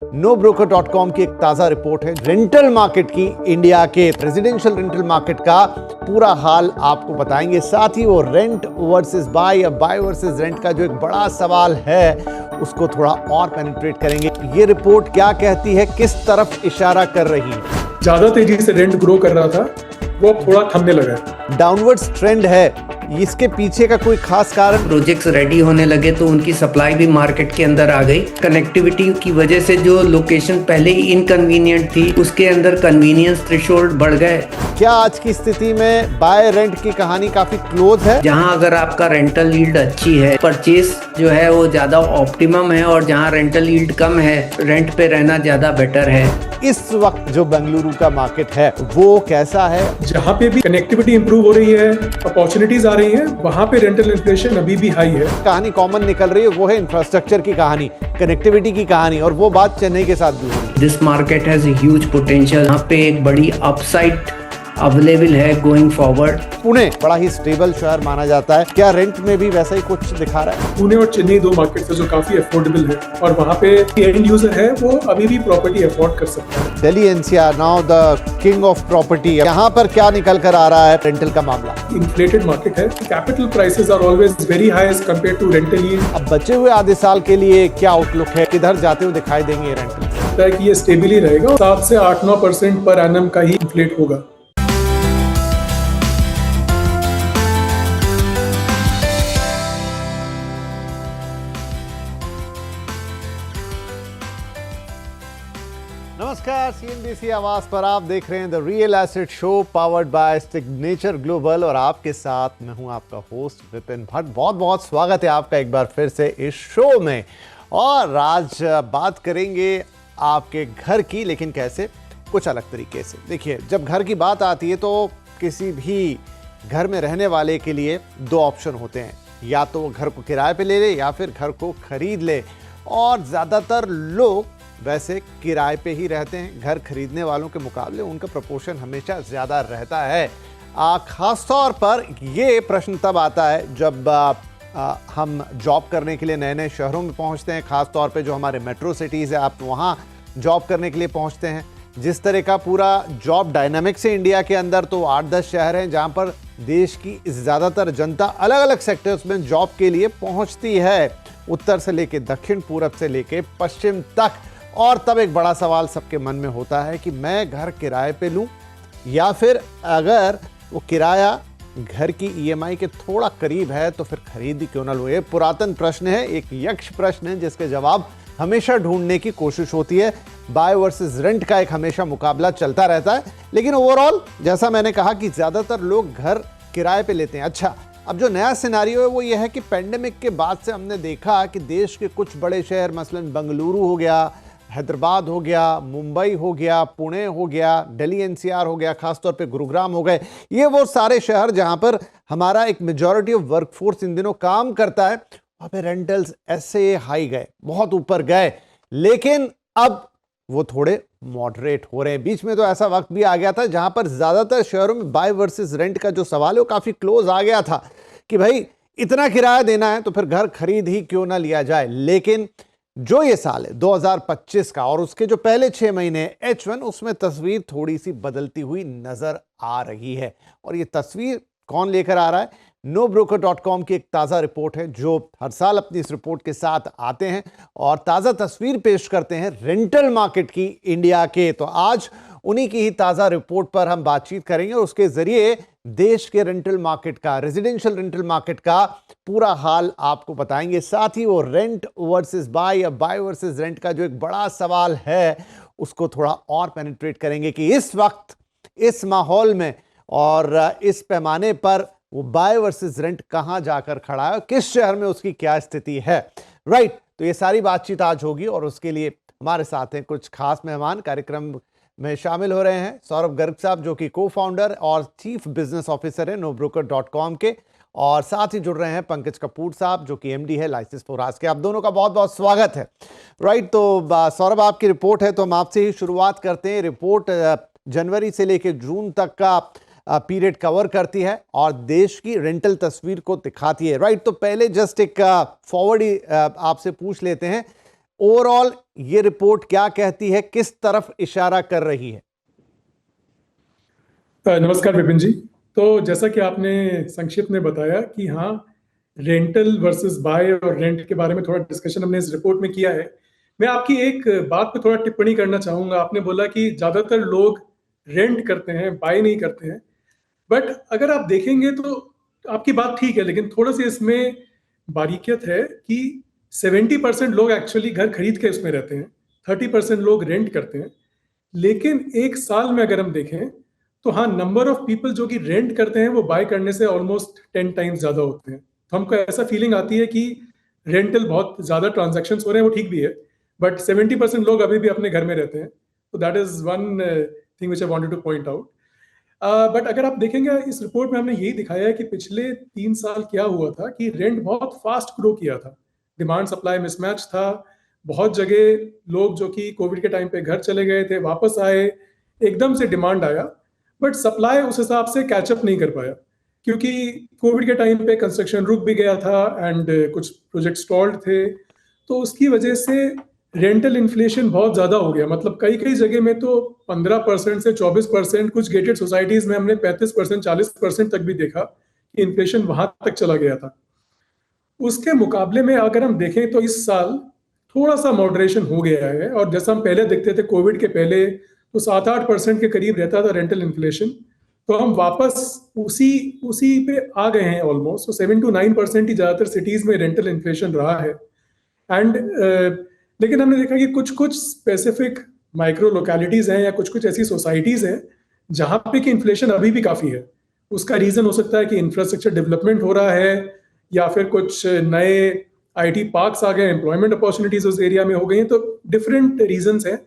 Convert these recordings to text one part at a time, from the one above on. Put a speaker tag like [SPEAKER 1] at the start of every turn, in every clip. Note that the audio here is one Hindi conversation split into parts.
[SPEAKER 1] NoBroker.com की एक ताजा रिपोर्ट है रेंटल मार्केट की, इंडिया के रेजिडेंशियल रेंटल मार्केट का पूरा हाल आपको बताएंगे। साथ ही वो रेंट वर्सेस बाय या बाय वर्सेस रेंट का जो एक बड़ा सवाल है उसको थोड़ा और पेनिट्रेट करेंगे। ये रिपोर्ट क्या कहती है, किस तरफ इशारा कर रही है।
[SPEAKER 2] ज्यादा तेजी से रेंट ग्रो कर रहा था, वो अब थोड़ा थमने लगा है।
[SPEAKER 1] डाउनवर्ड्स ट्रेंड है, इसके पीछे का कोई खास कारण?
[SPEAKER 3] प्रोजेक्ट्स रेडी होने लगे तो उनकी सप्लाई भी मार्केट के अंदर आ गई। कनेक्टिविटी की वजह से जो लोकेशन पहले ही इनकन्वीनियंट थी उसके अंदर कन्वीनियंस थ्रेशोल्ड बढ़ गए।
[SPEAKER 1] क्या आज की स्थिति में बाय रेंट की कहानी काफी क्लोज है?
[SPEAKER 3] जहां अगर आपका रेंटल यील्ड अच्छी है, परचेज जो है वो ज्यादा ऑप्टिमम है, और जहां रेंटल यील्ड कम है, रेंट पे रहना ज्यादा बेटर है।
[SPEAKER 1] इस वक्त जो बेंगलुरु का मार्केट है वो कैसा है?
[SPEAKER 2] जहाँ पे भी कनेक्टिविटी इंप्रूव हो रही है, अपॉर्चुनिटीज आ रही हैं, वहाँ पे रेंटल इन्फ्लेशन अभी भी हाई है।
[SPEAKER 1] कहानी कॉमन निकल रही है, वो है इंफ्रास्ट्रक्चर की कहानी, कनेक्टिविटी की कहानी, और वो बात चेन्नई के साथ भी हो रही है।
[SPEAKER 3] This market has a huge potential. यहाँ पे एक बड़ी अपसाइड अवेलेबल है गोइंग फॉरवर्ड।
[SPEAKER 1] पुणे बड़ा ही स्टेबल शहर माना जाता है, क्या रेंट में भी वैसा ही कुछ दिखा रहा है?
[SPEAKER 2] पुणे और चेन्नई दो मार्केट है जो काफी अफोर्डेबल है, और वहाँ पे एंड यूजर है वो अभी भी प्रॉपर्टी अफोर्ड कर सकता है।
[SPEAKER 1] Delhi NCR now the king of property, यहाँ पर क्या निकल कर आ रहा है रेंटल का मामला?
[SPEAKER 2] इन्फ्लेटेड मार्केट है, capital prices are always very high as compare to rental yield.
[SPEAKER 1] अब बचे हुए आधे साल के लिए क्या आउटलुक है, किधर जाते हुए दिखाई देंगे रेंटल?
[SPEAKER 2] लगता है कि ये स्टेबली रहेगा, 7 से 8-9% पर एनम का ही इन्फ्लेट होगा।
[SPEAKER 1] नमस्कार, सीएनबीसी आवाज पर आप देख रहे हैं the real asset show powered by signature global, और आपके साथ मैं हूं आपका होस्ट विपिन भट्ट। बहुत बहुत स्वागत है आपका एक बार फिर से इस शो में। और आज बात करेंगे आपके घर की, लेकिन कैसे, कुछ अलग तरीके से। देखिए, जब घर की बात आती है तो किसी भी घर में रहने वाले के लिए दो ऑप्शन होते हैं, या तो वो घर को किराए पे ले ले या फिर घर को खरीद ले। और ज़्यादातर लोग वैसे किराए पे ही रहते हैं, घर खरीदने वालों के मुकाबले उनका प्रपोर्शन हमेशा ज़्यादा रहता है। ख़ास तौर पर ये प्रश्न तब आता है जब हम जॉब करने के लिए नए नए शहरों में पहुंचते हैं, ख़ास तौर पे जो हमारे मेट्रो सिटीज़ है, आप वहाँ जॉब करने के लिए पहुंचते हैं। जिस तरह का पूरा जॉब डायनामिक्स है इंडिया के अंदर, तो 8-10 शहर हैं जहाँ पर देश की ज़्यादातर जनता अलग अलग सेक्टर्स में जॉब के लिए पहुँचती है, उत्तर से लेके दक्षिण, पूरब से लेके पश्चिम तक। और तब एक बड़ा सवाल सबके मन में होता है कि मैं घर किराए पे लूं, या फिर अगर वो किराया घर की ईएमआई के थोड़ा करीब है तो फिर खरीद ही क्यों ना लूं। ये पुरातन प्रश्न है, एक यक्ष प्रश्न है जिसके जवाब हमेशा ढूंढने की कोशिश होती है। बाय वर्सेस रेंट का एक हमेशा मुकाबला चलता रहता है, लेकिन ओवरऑल जैसा मैंने कहा कि ज़्यादातर लोग घर किराए पे लेते हैं। अच्छा, अब जो नया सिनारियो है वो ये है कि पेंडेमिक के बाद से हमने देखा कि देश के कुछ बड़े शहर, मसलन बेंगलुरु हो गया, हैदराबाद हो गया, मुंबई हो गया, पुणे हो गया, दिल्ली एनसीआर हो गया, खासतौर पे गुरुग्राम हो गए, ये वो सारे शहर जहां पर हमारा एक मेजॉरिटी ऑफ वर्कफोर्स इन दिनों काम करता है, वहां पे रेंटल्स ऐसे हाई गए, बहुत ऊपर गए। लेकिन अब वो थोड़े मॉडरेट हो रहे हैं। बीच में तो ऐसा वक्त भी आ गया था जहां पर ज्यादातर शहरों में बाय वर्सेस रेंट का जो सवाल है वो काफी क्लोज आ गया था कि भाई इतना किराया देना है तो फिर घर खरीद ही क्यों ना लिया जाए। लेकिन जो ये साल है 2025 का, और उसके जो पहले 6 महीने H1, उसमें तस्वीर थोड़ी सी बदलती हुई नजर आ रही है। और ये तस्वीर कौन लेकर आ रहा है? NoBroker.com की एक ताज़ा रिपोर्ट है, जो हर साल अपनी इस रिपोर्ट के साथ आते हैं और ताज़ा तस्वीर पेश करते हैं रेंटल मार्केट की, इंडिया के। तो आज उन्हीं की ही ताज़ा रिपोर्ट पर हम बातचीत करेंगे और उसके ज़रिए देश के रेंटल मार्केट का, रेजिडेंशियल रेंटल मार्केट का पूरा हाल आपको बताएंगे। साथ ही वो रेंट वर्सेस बाय या बाय वर्सेस रेंट का जो एक बड़ा सवाल है उसको थोड़ा और पेनिट्रेट करेंगे कि इस वक्त, इस माहौल में और इस पैमाने पर वो बाय वर्सेस रेंट कहां जाकर खड़ा है, किस शहर में उसकी क्या स्थिति है। राइट, तो ये सारी बातचीत आज होगी और उसके लिए हमारे साथ हैं कुछ खास मेहमान। कार्यक्रम में शामिल हो रहे हैं सौरभ गर्ग साहब, जो कि को फाउंडर और चीफ बिजनेस ऑफिसर है NoBroker.com के, और साथ ही जुड़ रहे हैं पंकज कपूर साहब, जो कि एमडी है लाइसेंस फॉर आज के। आप दोनों का बहुत बहुत स्वागत है। राइट, तो सौरभ, आपकी रिपोर्ट है तो हम आपसे ही शुरुआत करते हैं। रिपोर्ट जनवरी से लेकर जून तक का पीरियड कवर करती है और देश की रेंटल तस्वीर को दिखाती है। राइट, तो पहले जस्ट एक फॉरवर्ड ही आपसे पूछ लेते हैं, ओवरऑल ये रिपोर्ट क्या कहती है, किस तरफ इशारा कर रही है?
[SPEAKER 2] नमस्कार विपिन जी। तो जैसा कि आपने संक्षिप्त में बताया कि हाँ, रेंटल वर्सेस बाय और रेंट के बारे में थोड़ा डिस्कशन हमने इस रिपोर्ट में किया है। मैं आपकी एक बात पे थोड़ा टिप्पणी करना चाहूंगा। आपने बोला कि ज्यादातर लोग रेंट करते हैं, बाय नहीं करते हैं। बट अगर आप देखेंगे तो आपकी बात ठीक है, लेकिन थोड़ा सी इसमें बारीकियत है कि 70% लोग एक्चुअली घर खरीद के उसमें रहते हैं, 30% लोग रेंट करते हैं। लेकिन एक साल में अगर हम देखें तो हाँ, नंबर ऑफ पीपल जो कि रेंट करते हैं वो बाय करने से ऑलमोस्ट 10 टाइम्स ज्यादा होते हैं। तो हमको ऐसा फीलिंग आती है कि रेंटल बहुत ज्यादा ट्रांजैक्शंस हो रहे हैं, वो ठीक भी है, बट 70% लोग अभी भी अपने घर में रहते हैं। तो that is one thing which I wanted two point out. But अगर आप देखेंगे इस रिपोर्ट में हमने यही दिखाया है कि पिछले 3 साल क्या हुआ था कि रेंट बहुत फास्ट ग्रो किया था, डिमांड सप्लाई मिसमैच था। बहुत जगह लोग जो कि कोविड के टाइम पे घर चले गए थे वापस आए, एकदम से डिमांड आया, बट सप्लाई उस हिसाब से कैचअप नहीं कर पाया, क्योंकि कोविड के टाइम पे कंस्ट्रक्शन रुक भी गया था एंड कुछ प्रोजेक्ट स्टॉल्ड थे। तो उसकी वजह से रेंटल इन्फ्लेशन बहुत ज्यादा हो गया। मतलब कई कई जगह में तो 15% से 24%, कुछ गेटेड सोसाइटीज में हमने 35% 40% तक भी देखा कि इन्फ्लेशन वहां तक चला गया था। उसके मुकाबले में अगर हम देखें तो इस साल थोड़ा सा मॉडरेशन हो गया है, और जैसा हम पहले देखते थे कोविड के पहले तो 7-8% के करीब रहता था रेंटल इन्फ्लेशन, तो हम वापस उसी उसी पे आ गए हैं ऑलमोस्ट। तो 7 to 9% ही ज्यादातर सिटीज में रेंटल इन्फ्लेशन रहा है। एंड लेकिन हमने देखा कि कुछ कुछ स्पेसिफिक माइक्रो लोकेलिटीज हैं या कुछ कुछ ऐसी सोसाइटीज हैं जहां पे कि इन्फ्लेशन अभी भी काफी है। उसका रीजन हो सकता है कि इंफ्रास्ट्रक्चर डेवलपमेंट हो रहा है, या फिर कुछ नए आईटी पार्क्स आ गए, एम्प्लॉयमेंट अपॉर्चुनिटीज उस एरिया में हो गई हैं। तो डिफरेंट रीजंस हैं।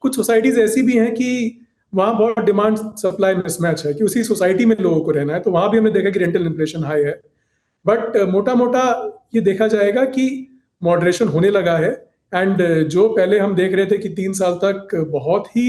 [SPEAKER 2] कुछ सोसाइटीज ऐसी भी हैं कि वहाँ बहुत डिमांड सप्लाई मिसमैच है कि उसी सोसाइटी में लोगों को रहना है, तो वहां भी हमने देखा कि रेंटल इन्फ्लेशन हाई है। बट मोटा मोटा ये देखा जाएगा कि मॉडरेशन होने लगा है। एंड जो पहले हम देख रहे थे कि 3 साल तक बहुत ही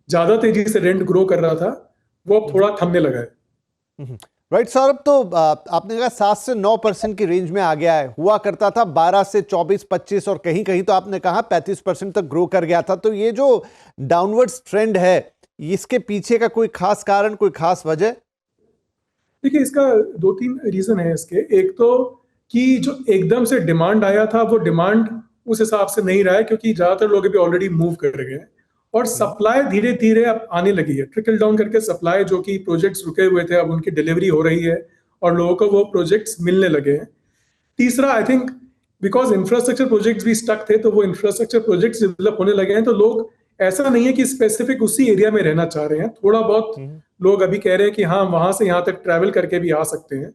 [SPEAKER 2] ज्यादा तेजी से रेंट ग्रो कर रहा था, वो अब थोड़ा थमने लगा है।
[SPEAKER 1] राइट सौरभ, तो आपने कहा 7 से 9% की रेंज में आ गया है, हुआ करता था 12 से 24-25 और कहीं कहीं तो आपने कहा 35% तक ग्रो कर गया था। तो ये जो डाउनवर्ड्स ट्रेंड है, इसके पीछे का कोई खास कारण, कोई खास वजह?
[SPEAKER 2] देखिए, इसका 2-3 रीजन है इसके। एक तो कि जो एकदम से डिमांड आया था वो डिमांड उस हिसाब से नहीं रहा है, क्योंकि ज्यादातर लोग अभी ऑलरेडी मूव कर गए हैं, और सप्लाई धीरे धीरे अब आने लगी है, ट्रिकल डाउन करके सप्लाई। जो कि प्रोजेक्ट्स रुके हुए थे अब उनकी डिलीवरी हो रही है और लोगों को वो प्रोजेक्ट्स मिलने लगे हैं। तीसरा, I think because infrastructure projects भी स्टक थे, तो वो इंफ्रास्ट्रक्चर प्रोजेक्ट्स डेवलप होने लगे हैं, तो लोग ऐसा नहीं है कि स्पेसिफिक उसी एरिया में रहना चाह रहे हैं। थोड़ा बहुत लोग अभी कह रहे हैं कि हाँ, वहां से यहाँ तक ट्रैवल करके भी आ सकते हैं।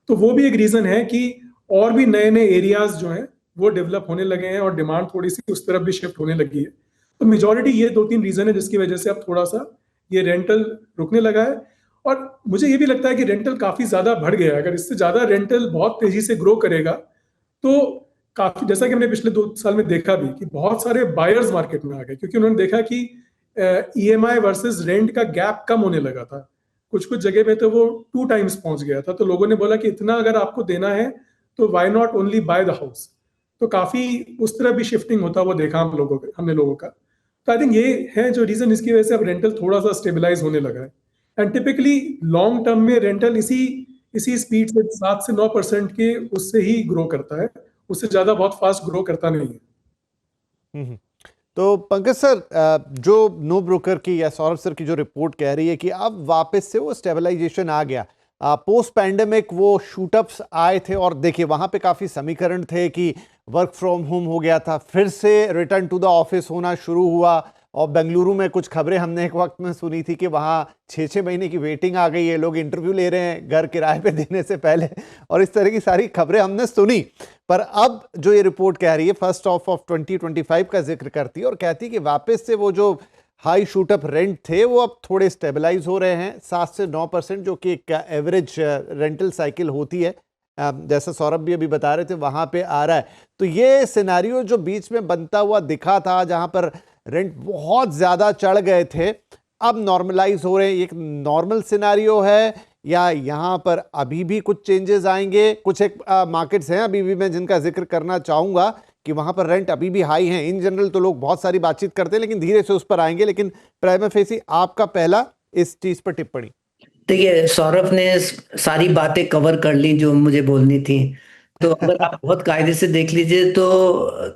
[SPEAKER 2] तो वो भी एक रीजन है कि और भी नए नए एरियाज जो हैं वो डेवलप होने लगे हैं और डिमांड थोड़ी सी उस तरफ भी शिफ्ट होने लगी है। तो मेजोरिटी ये 2-3 रीजन है जिसकी वजह से अब थोड़ा सा ये रेंटल रुकने लगा है। और मुझे ये भी लगता है कि रेंटल काफी ज्यादा बढ़ गया है। अगर इससे ज्यादा रेंटल बहुत तेजी से ग्रो करेगा तो काफी, जैसा कि हमने पिछले 2 साल में देखा भी, कि बहुत सारे बायर्स मार्केट में आ गए, क्योंकि उन्होंने देखा कि ईएमआई वर्सेस रेंट का गैप कम होने लगा था। कुछ कुछ जगह में तो वो 2 टाइम्स पहुंच गया था। तो लोगों ने बोला कि इतना अगर आपको देना है तो why not only by the house. तो काफी उस तरह भी शिफ्टिंग होता हुआ देखा हमने लोगों का। तो आई थिंक ये है जो रीजन, इसकी वजह से अब रेंटल थोड़ा सा स्टेबलाइज होने लगा है। एंड टिपिकली लॉन्ग टर्म में रेंटल इसी इसी स्पीड से 7 से 9% के उससे ही ग्रो करता है, उससे ज्यादा बहुत फास्ट ग्रो करता नहीं है।
[SPEAKER 1] तो पंकज सर, जो नो ब्रोकर की या सौरभ सर की जो रिपोर्ट कह रही है कि अब वापस से वो स्टेबलाइजेशन आ गया, पोस्ट पैंडेमिक वो शूटअप्स आए थे, और देखिए वहां पे काफी समीकरण थे कि वर्क फ्रॉम होम हो गया था, फिर से रिटर्न टू द ऑफिस होना शुरू हुआ। और बेंगलुरु में कुछ खबरें हमने एक वक्त में सुनी थी कि वहाँ 6-6 महीने की वेटिंग आ गई है, लोग इंटरव्यू ले रहे हैं घर किराए पे देने से पहले, और इस तरह की सारी खबरें हमने सुनी। पर अब जो ये रिपोर्ट कह रही है फर्स्ट हाफ ऑफ 2025 का जिक्र करती है और कहती है कि वापस से वो जो हाई शूटअप रेंट थे वो अब थोड़े स्टेबलाइज हो रहे हैं, 7 से 9% जो कि एक एवरेज रेंटल साइकिल होती है, जैसा सौरभ भी अभी बता रहे थे, वहां पे आ रहा है। तो ये सिनेरियो जो बीच में बनता हुआ दिखा था जहां पर रेंट बहुत ज्यादा चढ़ गए थे, अब नॉर्मलाइज हो रहे हैं, एक नॉर्मल सिनेरियो है, या यहां पर अभी भी कुछ चेंजेस आएंगे? कुछ एक मार्केट्स हैं अभी भी मैं जिनका जिक्र करना चाहूंगा कि वहां पर रेंट अभी भी हाई हैं? इन जनरल तो लोग बहुत सारी बातचीत करते हैं, लेकिन धीरे से उस पर आएंगे। लेकिन प्राइमा फेसी आपका पहला इस चीज पर टिप्पणी।
[SPEAKER 3] देखिए, सौरभ ने सारी बातें कवर कर ली जो मुझे बोलनी थी। तो अगर आप बहुत कायदे से देख लीजिए तो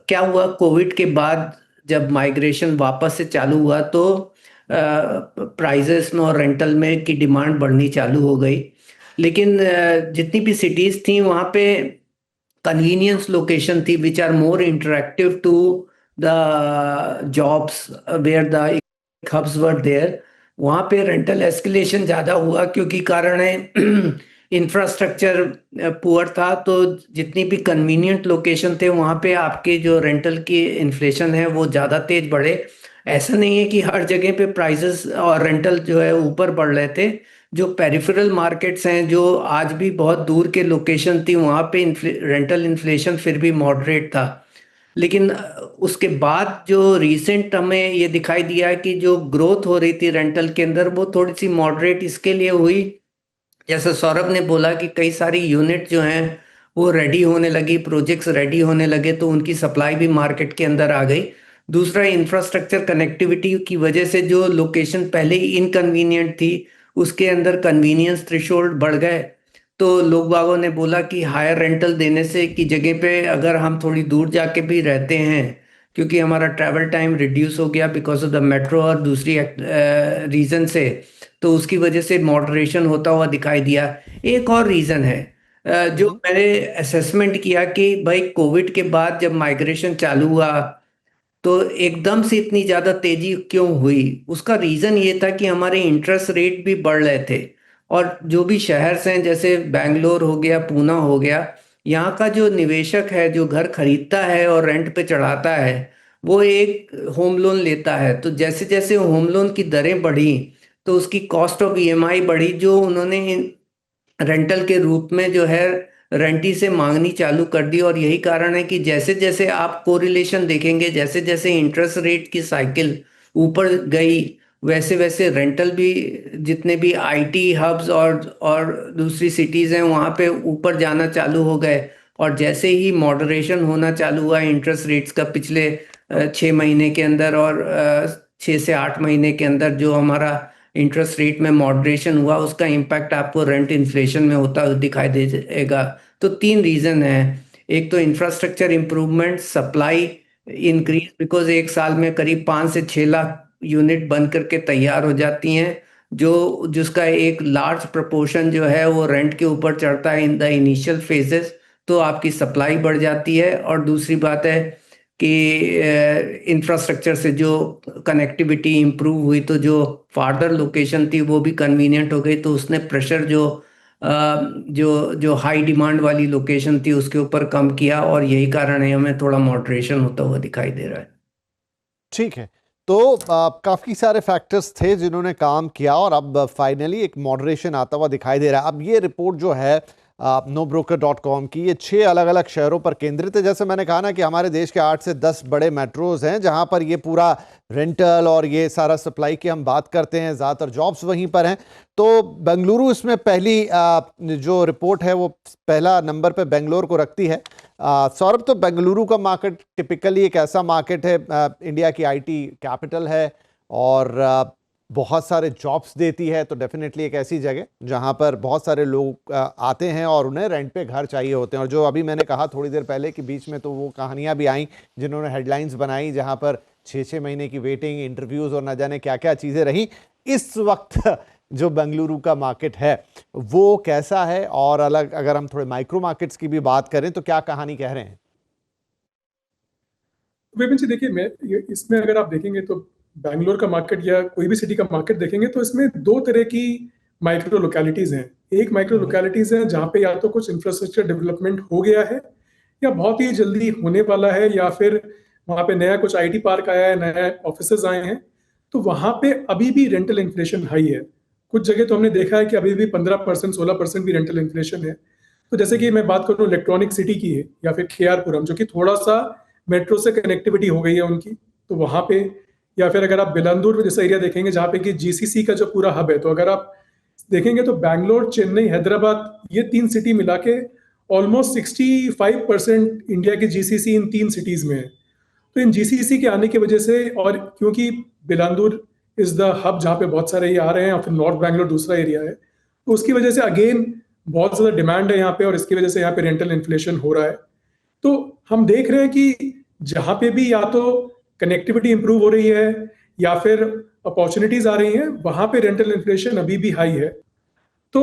[SPEAKER 3] क्या हुआ, कोविड के बाद जब माइग्रेशन वापस से चालू हुआ तो प्राइजेस में और रेंटल में की डिमांड बढ़नी चालू हो गई। लेकिन जितनी भी सिटीज थी वहाँ पे कन्वीनियंस लोकेशन थी which are more interactive to the jobs where the hubs were there. वहाँ पे रेंटल एस्केलेशन ज़्यादा हुआ क्योंकि कारण है इंफ्रास्ट्रक्चर पुअर था। तो जितनी भी कन्वीनियंट लोकेशन थे वहाँ पे आपके जो रेंटल की इन्फ्लेशन है वो ज़्यादा तेज बढ़े। ऐसा नहीं है कि हर जगह पे प्राइसेस और रेंटल जो है ऊपर बढ़ रहे थे। जो पेरिफेरल मार्केट्स हैं जो आज भी बहुत दूर के लोकेशन थी वहाँ पे रेंटल इन्फ्लेशन फिर भी मॉडरेट था। लेकिन उसके बाद जो रिसेंट हमें ये दिखाई दिया कि जो ग्रोथ हो रही थी रेंटल के अंदर वो थोड़ी सी मॉडरेट इसके लिए हुई, जैसे सौरभ ने बोला कि कई सारी यूनिट जो हैं वो रेडी होने लगी, प्रोजेक्ट्स रेडी होने लगे तो उनकी सप्लाई भी मार्केट के अंदर आ गई। दूसरा, इंफ्रास्ट्रक्चर कनेक्टिविटी की वजह से जो लोकेशन पहले ही इनकन्वीनियंट थी उसके अंदर कन्वीनियंस थ्रेशोल्ड बढ़ गए। तो लोग बागों ने बोला कि हायर रेंटल देने से की जगह पे अगर हम थोड़ी दूर जाके भी रहते हैं क्योंकि हमारा ट्रैवल टाइम रिड्यूस हो गया बिकॉज ऑफ द मेट्रो और दूसरी रीज़न से, तो उसकी वजह से मॉडरेशन होता हुआ दिखाई दिया। एक और रीज़न है जो मैंने असेसमेंट किया कि भाई कोविड के बाद जब माइग्रेशन चालू हुआ तो एकदम से इतनी ज़्यादा तेजी क्यों हुई। उसका रीज़न ये था कि हमारे इंटरेस्ट रेट भी बढ़ रहे थे और जो भी शहर हैं जैसे बेंगलोर हो गया, पूना हो गया, यहाँ का जो निवेशक है जो घर खरीदता है और रेंट पे चढ़ाता है वो एक होम लोन लेता है। तो जैसे जैसे होम लोन की दरें बढ़ी तो उसकी कॉस्ट ऑफ ईएमआई बढ़ी जो उन्होंने रेंटल के रूप में जो है रेंटी से मांगनी चालू कर दी। और यही कारण है कि जैसे जैसे आप कोरिलेशन देखेंगे, जैसे जैसे इंटरेस्ट रेट की साइकिल ऊपर गई वैसे वैसे रेंटल भी, जितने भी आईटी हब्स और दूसरी सिटीज़ हैं वहाँ पे ऊपर जाना चालू हो गए। और जैसे ही मॉडरेशन होना चालू हुआ इंटरेस्ट रेट्स का पिछले 6 महीने के अंदर और 6 से 8 महीने के अंदर जो हमारा इंटरेस्ट रेट में मॉडरेशन हुआ उसका इम्पैक्ट आपको रेंट इन्फ्लेशन में होता दिखाई देगा। तो 3 रीज़न है। एक तो infrastructure improvement, supply increase because एक साल में करीब 5 से 6 लाख यूनिट बन करके तैयार हो जाती हैं जो जिसका एक लार्ज प्रोपोर्शन जो है वो रेंट के ऊपर चढ़ता है इन द इनिशियल फेजेस, तो आपकी सप्लाई बढ़ जाती है। और दूसरी बात है कि इंफ्रास्ट्रक्चर से जो कनेक्टिविटी इम्प्रूव हुई तो जो फार्दर लोकेशन थी वो भी कन्वीनियंट हो गई, तो उसने प्रेशर जो हाई डिमांड वाली लोकेशन थी उसके ऊपर कम किया और यही कारण है हमें थोड़ा मॉडरेशन होता हुआ दिखाई दे रहा है।
[SPEAKER 1] ठीक है, तो काफी सारे फैक्टर्स थे जिन्होंने काम किया और अब फाइनली एक मॉडरेशन आता हुआ दिखाई दे रहा है। अब ये रिपोर्ट जो है NoBroker.com की, ये 6 अलग अलग शहरों पर केंद्रित है। जैसे मैंने कहा ना कि हमारे देश के 8 से 10 बड़े मेट्रोज हैं जहां पर ये पूरा रेंटल और ये सारा सप्लाई की हम बात करते हैं, ज़्यादातर जॉब्स वहीं पर हैं। तो बेंगलुरु इसमें पहली जो रिपोर्ट है वो पहला नंबर पे बेंगलोर को रखती है। सौरभ, तो बेंगलुरु का मार्केट टिपिकली एक ऐसा मार्केट है, इंडिया की आईटी कैपिटल है और बहुत सारे जॉब्स देती है, तो डेफिनेटली एक ऐसी जगह जहां पर बहुत सारे लोग आते हैं और उन्हें रेंट पे घर चाहिए होते हैं। और जो अभी मैंने कहा थोड़ी देर पहले कि बीच में तो वो कहानियां भी आई जिन्होंने हेडलाइंस बनाई जहां पर 6-6 महीने की वेटिंग, इंटरव्यूज और न जाने क्या क्या चीज़ें रही। इस वक्त जो बेंगलुरु का मार्केट है वो कैसा है, और अलग अगर हम थोड़े माइक्रो मार्केट्स की भी बात करें तो क्या कहानी कह रहे हैं?
[SPEAKER 2] विपिन जी, देखिए इसमें अगर आप देखेंगे तो बैंगलोर का मार्केट या कोई भी सिटी का मार्केट देखेंगे तो इसमें 2 तरह की माइक्रो लोकेलिटीज हैं। एक माइक्रो लोकेलिटीज है जहाँ पे या तो कुछ इंफ्रास्ट्रक्चर डेवलपमेंट हो गया है या बहुत ही जल्दी होने वाला है, या फिर वहाँ पे नया कुछ आईटी पार्क आया है, नया ऑफिसेज आए हैं, तो वहाँ पे अभी भी रेंटल इन्फ्लेशन हाई है। कुछ जगह तो हमने देखा है कि अभी भी 15%, 16% भी रेंटल इन्फ्लेशन है। तो जैसे कि मैं बात करूँ इलेक्ट्रॉनिक सिटी की है या फिर केआरपुरम, जो कि थोड़ा सा मेट्रो से कनेक्टिविटी हो गई है उनकी, तो वहाँ पे, या फिर अगर आप बिलांदूर जैसा एरिया देखेंगे जहाँ पे कि जीसीसी का जो पूरा हब है, तो अगर आप देखेंगे तो बैंगलोर, चेन्नई, हैदराबाद, ये 3 सिटी मिला के ऑलमोस्ट 65% इंडिया के जीसीसी इन 3 सिटीज में है। तो इन जीसीसी के आने की वजह से, और क्योंकि बिलांदुर इज द हब जहाँ पे बहुत सारे ये आ रहे हैं, और फिर नॉर्थ बैंगलोर दूसरा एरिया है, तो उसकी वजह से अगेन बहुत ज़्यादा डिमांड है यहाँ पे, और इसकी वजह से यहाँ पे रेंटल इन्फ्लेशन हो रहा है। तो हम देख रहे हैं कि जहाँ पे भी या तो कनेक्टिविटी इंप्रूव हो रही है या फिर अपॉर्चुनिटीज आ रही हैं, वहां पे रेंटल इन्फ्लेशन अभी भी हाई है। तो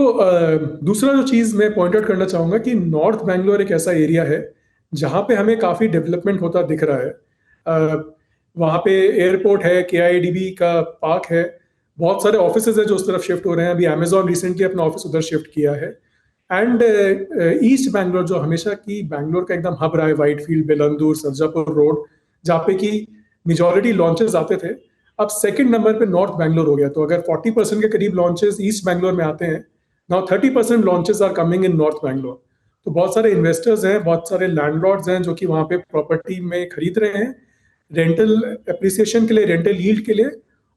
[SPEAKER 2] दूसरा जो चीज मैं पॉइंट आउट करना चाहूंगा कि नॉर्थ बैंगलोर एक ऐसा एरिया है जहां पे हमें काफी डेवलपमेंट होता दिख रहा है। वहां पे एयरपोर्ट है, केआईडीबी का पार्क है, बहुत सारे ऑफिसेज है जो उस तरफ शिफ्ट हो रहे हैं। अभी अमेजोन रिसेंटली अपना ऑफिस उधर शिफ्ट किया है। एंड ईस्ट बैंगलोर जो हमेशा की बैंगलोर का एकदम हब रहा है, व्हाइटफील्ड, बेलंदूर, सरजापुर रोड, जहाँ पे की मेजोरिटी लॉन्चेस आते थे, अब सेकंड नंबर पे नॉर्थ बैंगलोर हो गया। तो अगर 40% के करीब लॉन्चेस ईस्ट बैंगलोर में आते हैं, now 30% launches are coming in north Bangalore. तो बहुत सारे इन्वेस्टर्स हैं, बहुत सारे लैंडलॉर्ड्स हैं जो कि वहाँ पे प्रॉपर्टी में खरीद रहे हैं रेंटल एप्रिसिएशन के लिए, रेंटल यील्ड के लिए,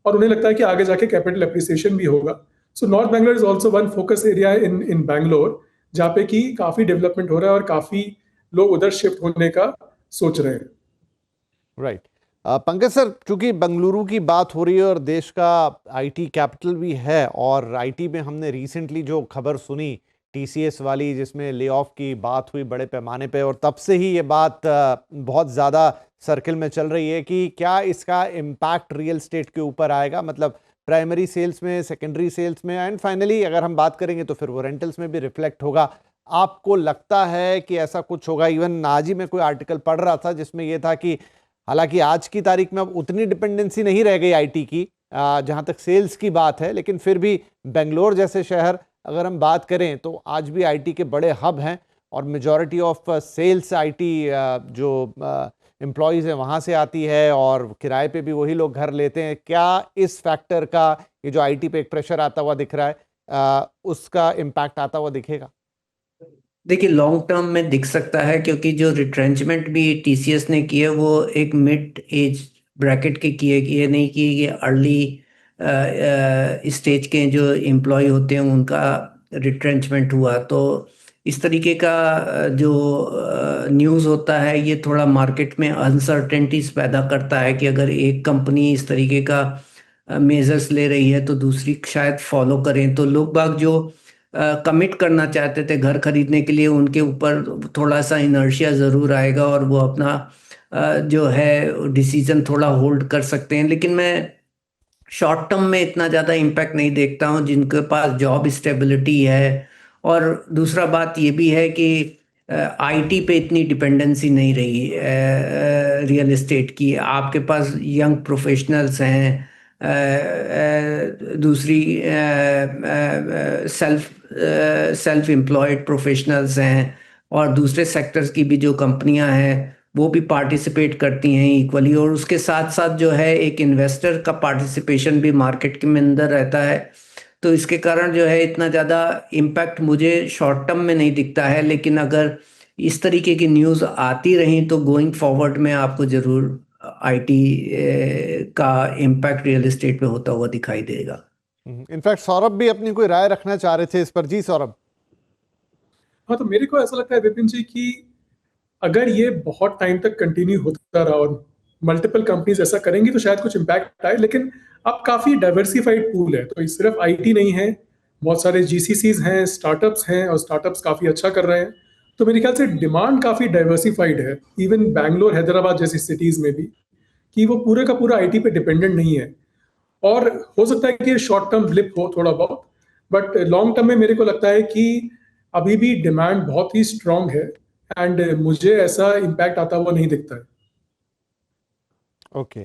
[SPEAKER 2] और उन्हें लगता है कि आगे जाके कैपिटल एप्रिसिएशन भी होगा। So north Bangalore is also one focus area in Bangalore, जहाँ पे कि काफी डेवलपमेंट हो रहा है और काफी लोग उधर शिफ्ट होने का सोच रहे हैं।
[SPEAKER 1] राइट। पंकज सर, चूंकि बंगलुरु की बात हो रही है और देश का आईटी कैपिटल भी है, और आईटी में हमने रिसेंटली जो खबर सुनी टीसीएस वाली, जिसमें ले ऑफ की बात हुई बड़े पैमाने पे, और तब से ही ये बात बहुत ज़्यादा सर्किल में चल रही है कि क्या इसका इम्पैक्ट रियल एस्टेट के ऊपर आएगा, मतलब प्राइमरी सेल्स में, सेकेंडरी सेल्स में, एंड फाइनली अगर हम बात करेंगे तो फिर वो रेंटल्स में भी रिफ्लेक्ट होगा। आपको लगता है कि ऐसा कुछ होगा? इवन आज ही मैं कोई आर्टिकल पढ़ रहा था जिसमें यह था कि हालांकि आज की तारीख में अब उतनी डिपेंडेंसी नहीं रह गई आईटी की जहां तक सेल्स की बात है, लेकिन फिर भी बेंगलोर जैसे शहर अगर हम बात करें तो आज भी आईटी के बड़े हब हैं, और मेजॉरिटी ऑफ सेल्स आईटी जो एम्प्लॉयज़ हैं वहां से आती है, और किराए पे भी वही लोग घर लेते हैं। क्या इस फैक्टर का, ये जो आईटी पे एक प्रेशर आता हुआ दिख रहा है, उसका इम्पैक्ट आता हुआ दिखेगा?
[SPEAKER 3] देखिए, लॉन्ग टर्म में दिख सकता है, क्योंकि जो रिट्रेंचमेंट भी टीसीएस ने किए वो एक मिड एज ब्रैकेट के किए, ये नहीं कि ये अर्ली स्टेज के जो एम्प्लॉय होते हैं उनका रिट्रेंचमेंट हुआ। तो इस तरीके का जो न्यूज़ होता है ये थोड़ा मार्केट में अनसर्टेनिटीज पैदा करता है कि अगर एक कंपनी इस तरीके का मेजर्स ले रही है तो दूसरी शायद फॉलो करें। तो लोग बाग जो कमिट करना चाहते थे घर खरीदने के लिए, उनके ऊपर थोड़ा सा इनर्शिया ज़रूर आएगा और वो अपना जो है डिसीजन थोड़ा होल्ड कर सकते हैं। लेकिन मैं शॉर्ट टर्म में इतना ज़्यादा इम्पैक्ट नहीं देखता हूँ जिनके पास जॉब स्टेबिलिटी है। और दूसरा बात ये भी है कि आईटी पे इतनी डिपेंडेंसी नहीं रही रियल एस्टेट की। आपके पास यंग प्रोफेशनल्स हैं, दूसरी सेल्फ एम्प्लॉयड प्रोफेशनल्स हैं, और दूसरे सेक्टर्स की भी जो कंपनियां हैं वो भी पार्टिसिपेट करती हैं इक्वली। और उसके साथ साथ जो है एक इन्वेस्टर का पार्टिसिपेशन भी मार्केट के अंदर रहता है। तो इसके कारण जो है इतना ज़्यादा इम्पैक्ट मुझे शॉर्ट टर्म में नहीं दिखता है। लेकिन अगर इस तरीके की न्यूज़ आती रही तो गोइंग फॉरवर्ड में आपको ज़रूर आईटी का इम्पैक्ट रियल एस्टेट पे होता हुआ दिखाई देगा।
[SPEAKER 1] इनफैक्ट सौरभ भी अपनी कोई राय रखना चाह रहे थे इस पर। जी सौरभ।
[SPEAKER 2] हाँ, तो मेरे को ऐसा लगता है विपिन जी कि अगर ये बहुत टाइम तक कंटिन्यू होता रहा और मल्टीपल कंपनीज ऐसा करेंगी तो शायद कुछ इम्पैक्ट आए। लेकिन अब काफी डाइवर्सिफाइड पूल है, तो ये सिर्फ आईटी नहीं है, बहुत सारे जीसीसीज हैं, स्टार्टअप्स हैं, और स्टार्टअप्स काफी अच्छा कर रहे हैं। तो मेरे ख्याल से डिमांड काफी डाइवर्सिफाइड है, इवन बैंगलोर, हैदराबाद जैसी सिटीज में भी, कि वो पूरे का पूरा आईटी पे डिपेंडेंट नहीं है। और हो सकता है कि शॉर्ट टर्म ब्लिप हो थोड़ा बहुत, बट लॉन्ग टर्म में मेरे को लगता है कि अभी भी डिमांड बहुत ही स्ट्रांग है, एंड मुझे ऐसा इम्पैक्ट आता हुआ नहीं दिखता है।
[SPEAKER 1] Okay,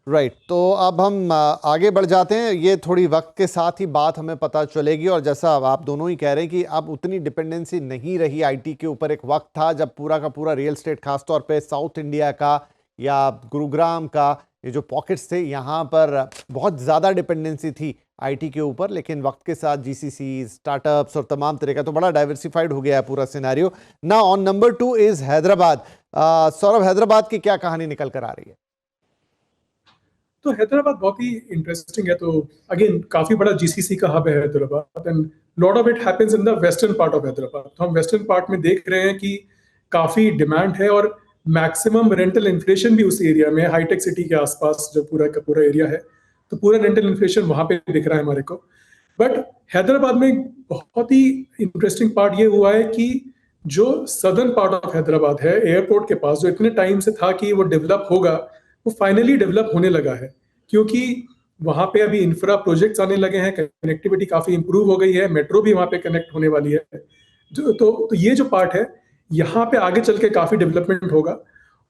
[SPEAKER 1] right. तो अब हम आगे बढ़ जाते हैं। ये थोड़ी वक्त के साथ ही बात हमें पता चलेगी, और जैसा आप दोनों ही कह रहे हैं कि अब उतनी डिपेंडेंसी नहीं रही आईटी के ऊपर। एक वक्त था जब पूरा का पूरा रियल एस्टेट, खासतौर पे साउथ इंडिया का या गुरुग्राम का, ये जो पॉकेट्स थे, यहाँ पर बहुत ज़्यादा डिपेंडेंसी थी आईटी के ऊपर। लेकिन वक्त के साथ जीसीसी, स्टार्टअप्स और तमाम तरह का, तो बड़ा डाइवर्सिफाइड हो गया है पूरा सिनेरियो। ना on number 2 is Hyderabad. Saurabh, Hyderabad की क्या कहानी निकल कर आ रही है?
[SPEAKER 2] तो हैदराबाद बहुत ही इंटरेस्टिंग है। तो अगेन काफी बड़ा जीसीसी का हब है Hyderabad, and lot of it happens in the western part of Hyderabad. तो हम वेस्टर्न पार्ट में देख रहे हैं कि काफी डिमांड है और मैक्सिमम रेंटल इन्फ्लेशन भी उस एरिया में, हाईटेक सिटी के आसपास जो पूरा का पूरा एरिया है, तो पूरा रेंटल इन्फ्लेशन वहां पे दिख रहा है हमारे को। बट हैदराबाद में बहुत ही इंटरेस्टिंग पार्ट ये हुआ है कि जो सदर्न पार्ट ऑफ हैदराबाद है, एयरपोर्ट के पास, जो इतने टाइम से था कि वो डेवलप होगा, वो फाइनली डेवलप होने लगा है, क्योंकि वहां पे अभी इंफ्रा प्रोजेक्ट्स आने लगे हैं, कनेक्टिविटी काफी इंप्रूव हो गई है, मेट्रो भी वहां पे कनेक्ट होने वाली है। तो ये जो पार्ट है, यहाँ पे आगे चल के काफी डेवलपमेंट होगा।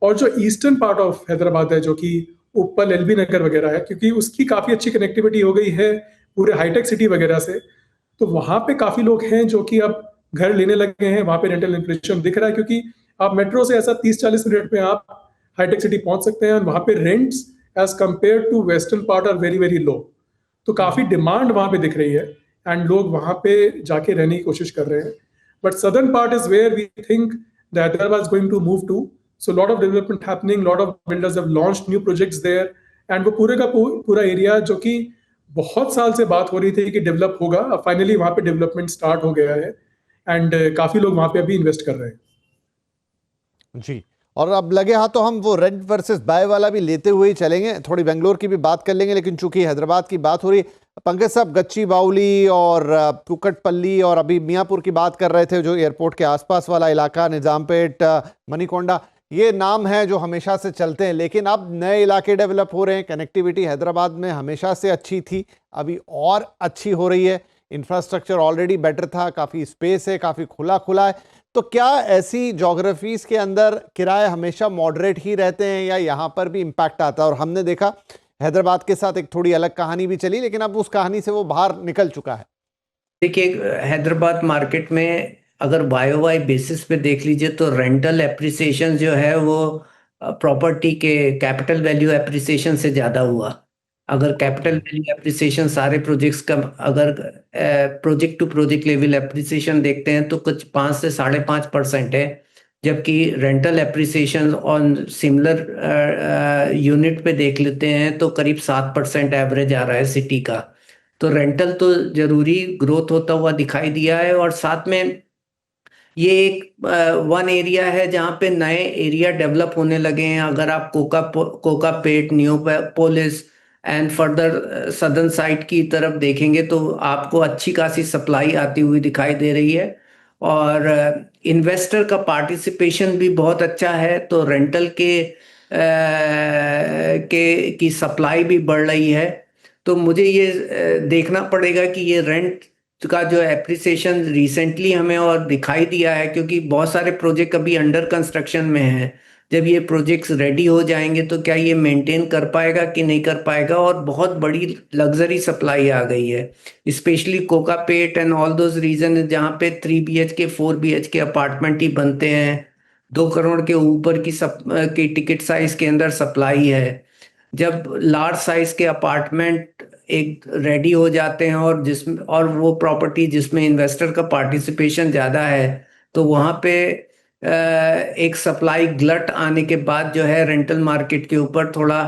[SPEAKER 2] और जो ईस्टर्न पार्ट ऑफ हैदराबाद है, जो कि उप्पल, एलबी नगर वगैरह है, क्योंकि उसकी काफी अच्छी कनेक्टिविटी हो गई है पूरे हाईटेक सिटी वगैरह से, तो वहां पे काफी लोग हैं जो कि अब घर लेने लगे हैं। वहां पे रेंटल इन्फ्लेशन दिख रहा है, क्योंकि आप मेट्रो से ऐसा 30-40 मिनट में आप हाईटेक सिटी पहुंच सकते हैं, और वहां पे rents as compare to western part are very very low. तो काफी डिमांड वहां पे दिख रही है, एंड लोग वहां पे जाके रहने की कोशिश कर रहे हैं। But southern part is where we think that Hyderabad is going to move to. So lot of development happening, lot of builders have launched new projects there, and वो पूरे का पूरा एरिया जो कि बहुत साल से बात हो रही थी कि डेवलप होगा, अब फाइनली वहां पे डेवलपमेंट स्टार्ट हो गया है, एंड काफी लोग वहां पे अभी इन्वेस्ट कर रहे हैं।
[SPEAKER 1] जी, और अब लगे हाथ तो हम वो रेंट वर्सेस बाय वाला भी लेते हुए ही चलेंगे, थोड़ी बेंगलोर की भी बात कर लेंगे, लेकिन चूंकि हैदराबाद की बात हो रही, पंकज साहब गच्ची बाउली और कुकटपल्ली और अभी मियाँपुर की बात कर रहे थे, जो एयरपोर्ट के आसपास वाला इलाका, निजामपेट, मनीकोंडा, ये नाम है जो हमेशा से चलते हैं, लेकिन अब नए इलाके डेवलप हो रहे हैं। कनेक्टिविटी हैदराबाद में हमेशा से अच्छी थी, अभी और अच्छी हो रही है, इंफ्रास्ट्रक्चर ऑलरेडी बेटर था, काफ़ी स्पेस है, काफ़ी खुला खुला है। तो क्या ऐसी जोग्राफीज के अंदर किराए हमेशा मॉडरेट ही रहते हैं या यहाँ पर भी इम्पैक्ट आता है? और हमने देखा हैदराबाद के साथ एक थोड़ी अलग कहानी भी चली, लेकिन अब उस कहानी से वो बाहर निकल चुका है।
[SPEAKER 3] देखिए, हैदराबाद मार्केट में अगर वाई बेसिस पे देख लीजिए तो रेंटल एप्रिसिएशन जो है वो प्रॉपर्टी के कैपिटल वैल्यू एप्रिसिएशन से ज़्यादा हुआ। अगर कैपिटल वैल्यू एप्रिसिएशन सारे प्रोजेक्ट्स का, अगर project to project level appreciation देखते हैं तो कुछ 5 से 5.5% है, जबकि rental appreciation on similar unit पे देख लेते हैं तो करीब 7% एवरेज आ रहा है सिटी का। तो रेंटल तो जरूरी ग्रोथ होता हुआ दिखाई दिया है, और साथ में ये एक वन एरिया है जहाँ पे नए एरिया डेवलप होने लगे हैं। अगर आप Kokapet, Neopolis and further southern side की तरफ देखेंगे तो आपको अच्छी खासी सप्लाई आती हुई दिखाई दे रही है, और इन्वेस्टर का पार्टिसिपेशन भी बहुत अच्छा है, तो रेंटल की सप्लाई भी बढ़ रही है। तो मुझे ये देखना पड़ेगा कि ये रेंट का जो एप्रिसिएशन रिसेंटली हमें और दिखाई दिया है, क्योंकि बहुत सारे प्रोजेक्ट अभी अंडर कंस्ट्रक्शन में हैं। जब ये प्रोजेक्ट्स रेडी हो जाएंगे तो क्या ये मेंटेन कर पाएगा कि नहीं कर पाएगा, और बहुत बड़ी लग्जरी सप्लाई आ गई है, specially Kokapet and all those region जहाँ पे 3 BHK 4 BHK अपार्टमेंट ही बनते हैं। 2 करोड़ के ऊपर की टिकट साइज के अंदर सप्लाई है। जब लार्ज साइज के अपार्टमेंट एक रेडी हो जाते हैं और वो प्रॉपर्टी जिसमें इन्वेस्टर का पार्टिसिपेशन ज़्यादा है, तो वहाँ पे एक सप्लाई ग्लट आने के बाद जो है रेंटल मार्केट के ऊपर थोड़ा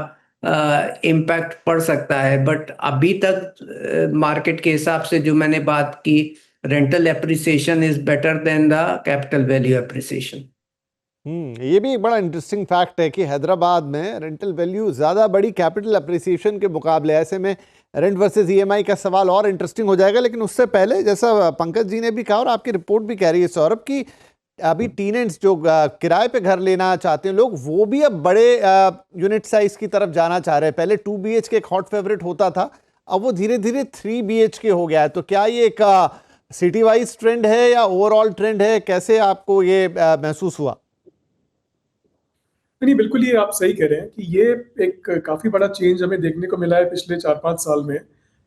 [SPEAKER 3] इम्पैक्ट पड़ सकता है। बट अभी तक मार्केट के हिसाब से जो मैंने बात की, rental appreciation is better than the capital value appreciation.
[SPEAKER 1] ये भी एक बड़ा इंटरेस्टिंग फैक्ट है कि हैदराबाद में रेंटल वैल्यू ज़्यादा बड़ी कैपिटल अप्रिसिएशन के मुकाबले। ऐसे में रेंट वर्सेस ईएमआई का सवाल और इंटरेस्टिंग हो जाएगा। लेकिन उससे पहले, जैसा पंकज जी ने भी कहा और आपकी रिपोर्ट भी कह रही है सौरभ, की अभी टीनेंट्स जो किराए पे घर लेना चाहते हैं लोग, वो भी अब बड़े यूनिट साइज की तरफ जाना चाह रहे हैं। पहले 2 BHK एक हॉट फेवरेट होता था, अब वो धीरे धीरे 3 BHK हो गया है। तो क्या ये एक सिटी वाइज ट्रेंड है या ओवरऑल ट्रेंड है? कैसे आपको ये महसूस हुआ?
[SPEAKER 2] नहीं, बिल्कुल ये आप सही कह रहे हैं कि ये एक काफी बड़ा चेंज हमें देखने को मिला है पिछले 4-5 साल में,